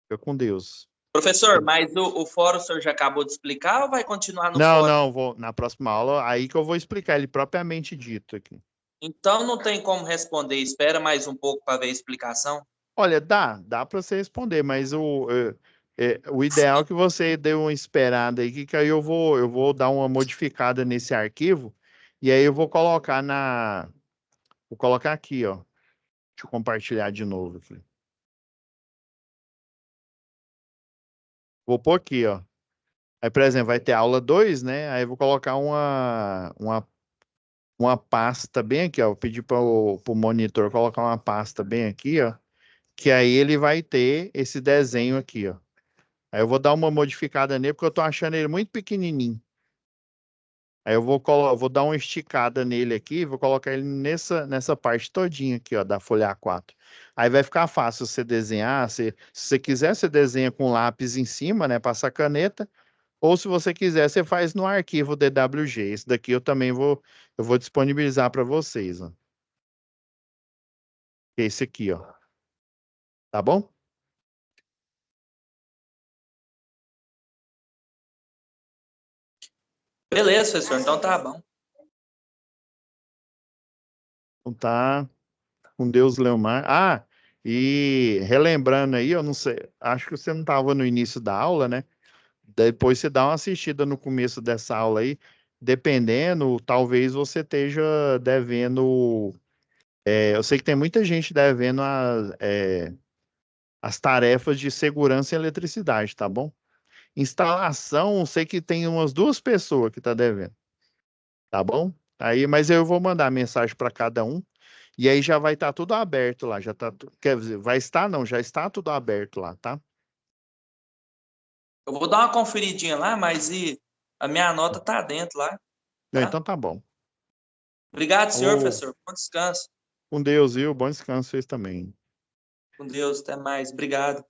Fica com Deus. Professor, mas o fórum o senhor já acabou de explicar ou vai continuar no Não, fórum? não, na próxima aula, aí que eu vou explicar ele propriamente dito aqui. Então não tem como responder. Espera mais um pouco para ver a explicação. Olha, dá para você responder, mas o ideal é que você dê uma esperada aí, que aí eu vou dar uma modificada nesse arquivo, e aí eu vou colocar aqui, ó. Deixa eu compartilhar de novo aqui. Vou pôr aqui, ó. Aí, por exemplo, vai ter aula 2, né? Aí eu vou colocar uma pasta bem aqui, ó. Vou pedir para o monitor colocar uma pasta bem aqui, ó. Que aí ele vai ter esse desenho aqui, ó. Aí eu vou dar uma modificada nele, porque eu tô achando ele muito pequenininho. Aí vou dar uma esticada nele aqui, vou colocar ele nessa parte todinha aqui, ó, da folha A4. Aí vai ficar fácil você desenhar. Se você quiser, você desenha com lápis em cima, né? Passa a caneta. Ou se você quiser, você faz no arquivo DWG. Esse daqui eu vou disponibilizar para vocês, ó. Esse aqui, ó. Tá bom? Beleza, professor. Então tá bom. Então tá. Com Deus, Leomar. Ah, e relembrando aí, eu não sei, acho que você não estava no início da aula, né? Depois você dá uma assistida no começo dessa aula aí, dependendo, talvez você esteja devendo. Eu sei que tem muita gente devendo as tarefas de segurança e eletricidade, tá bom? Instalação, eu sei que tem umas 2 pessoas que tá devendo, tá bom? Aí, mas eu vou mandar mensagem para cada um. E aí já vai estar tudo aberto lá, já tá, quer dizer, vai estar não, já está tudo aberto lá, tá? Eu vou dar uma conferidinha lá, mas a minha nota tá dentro lá, Não, tá? então tá bom. Obrigado, senhor, Ô, professor. Bom descanso. com Deus, viu? Bom descanso vocês também. Com Deus. Até mais. Obrigado.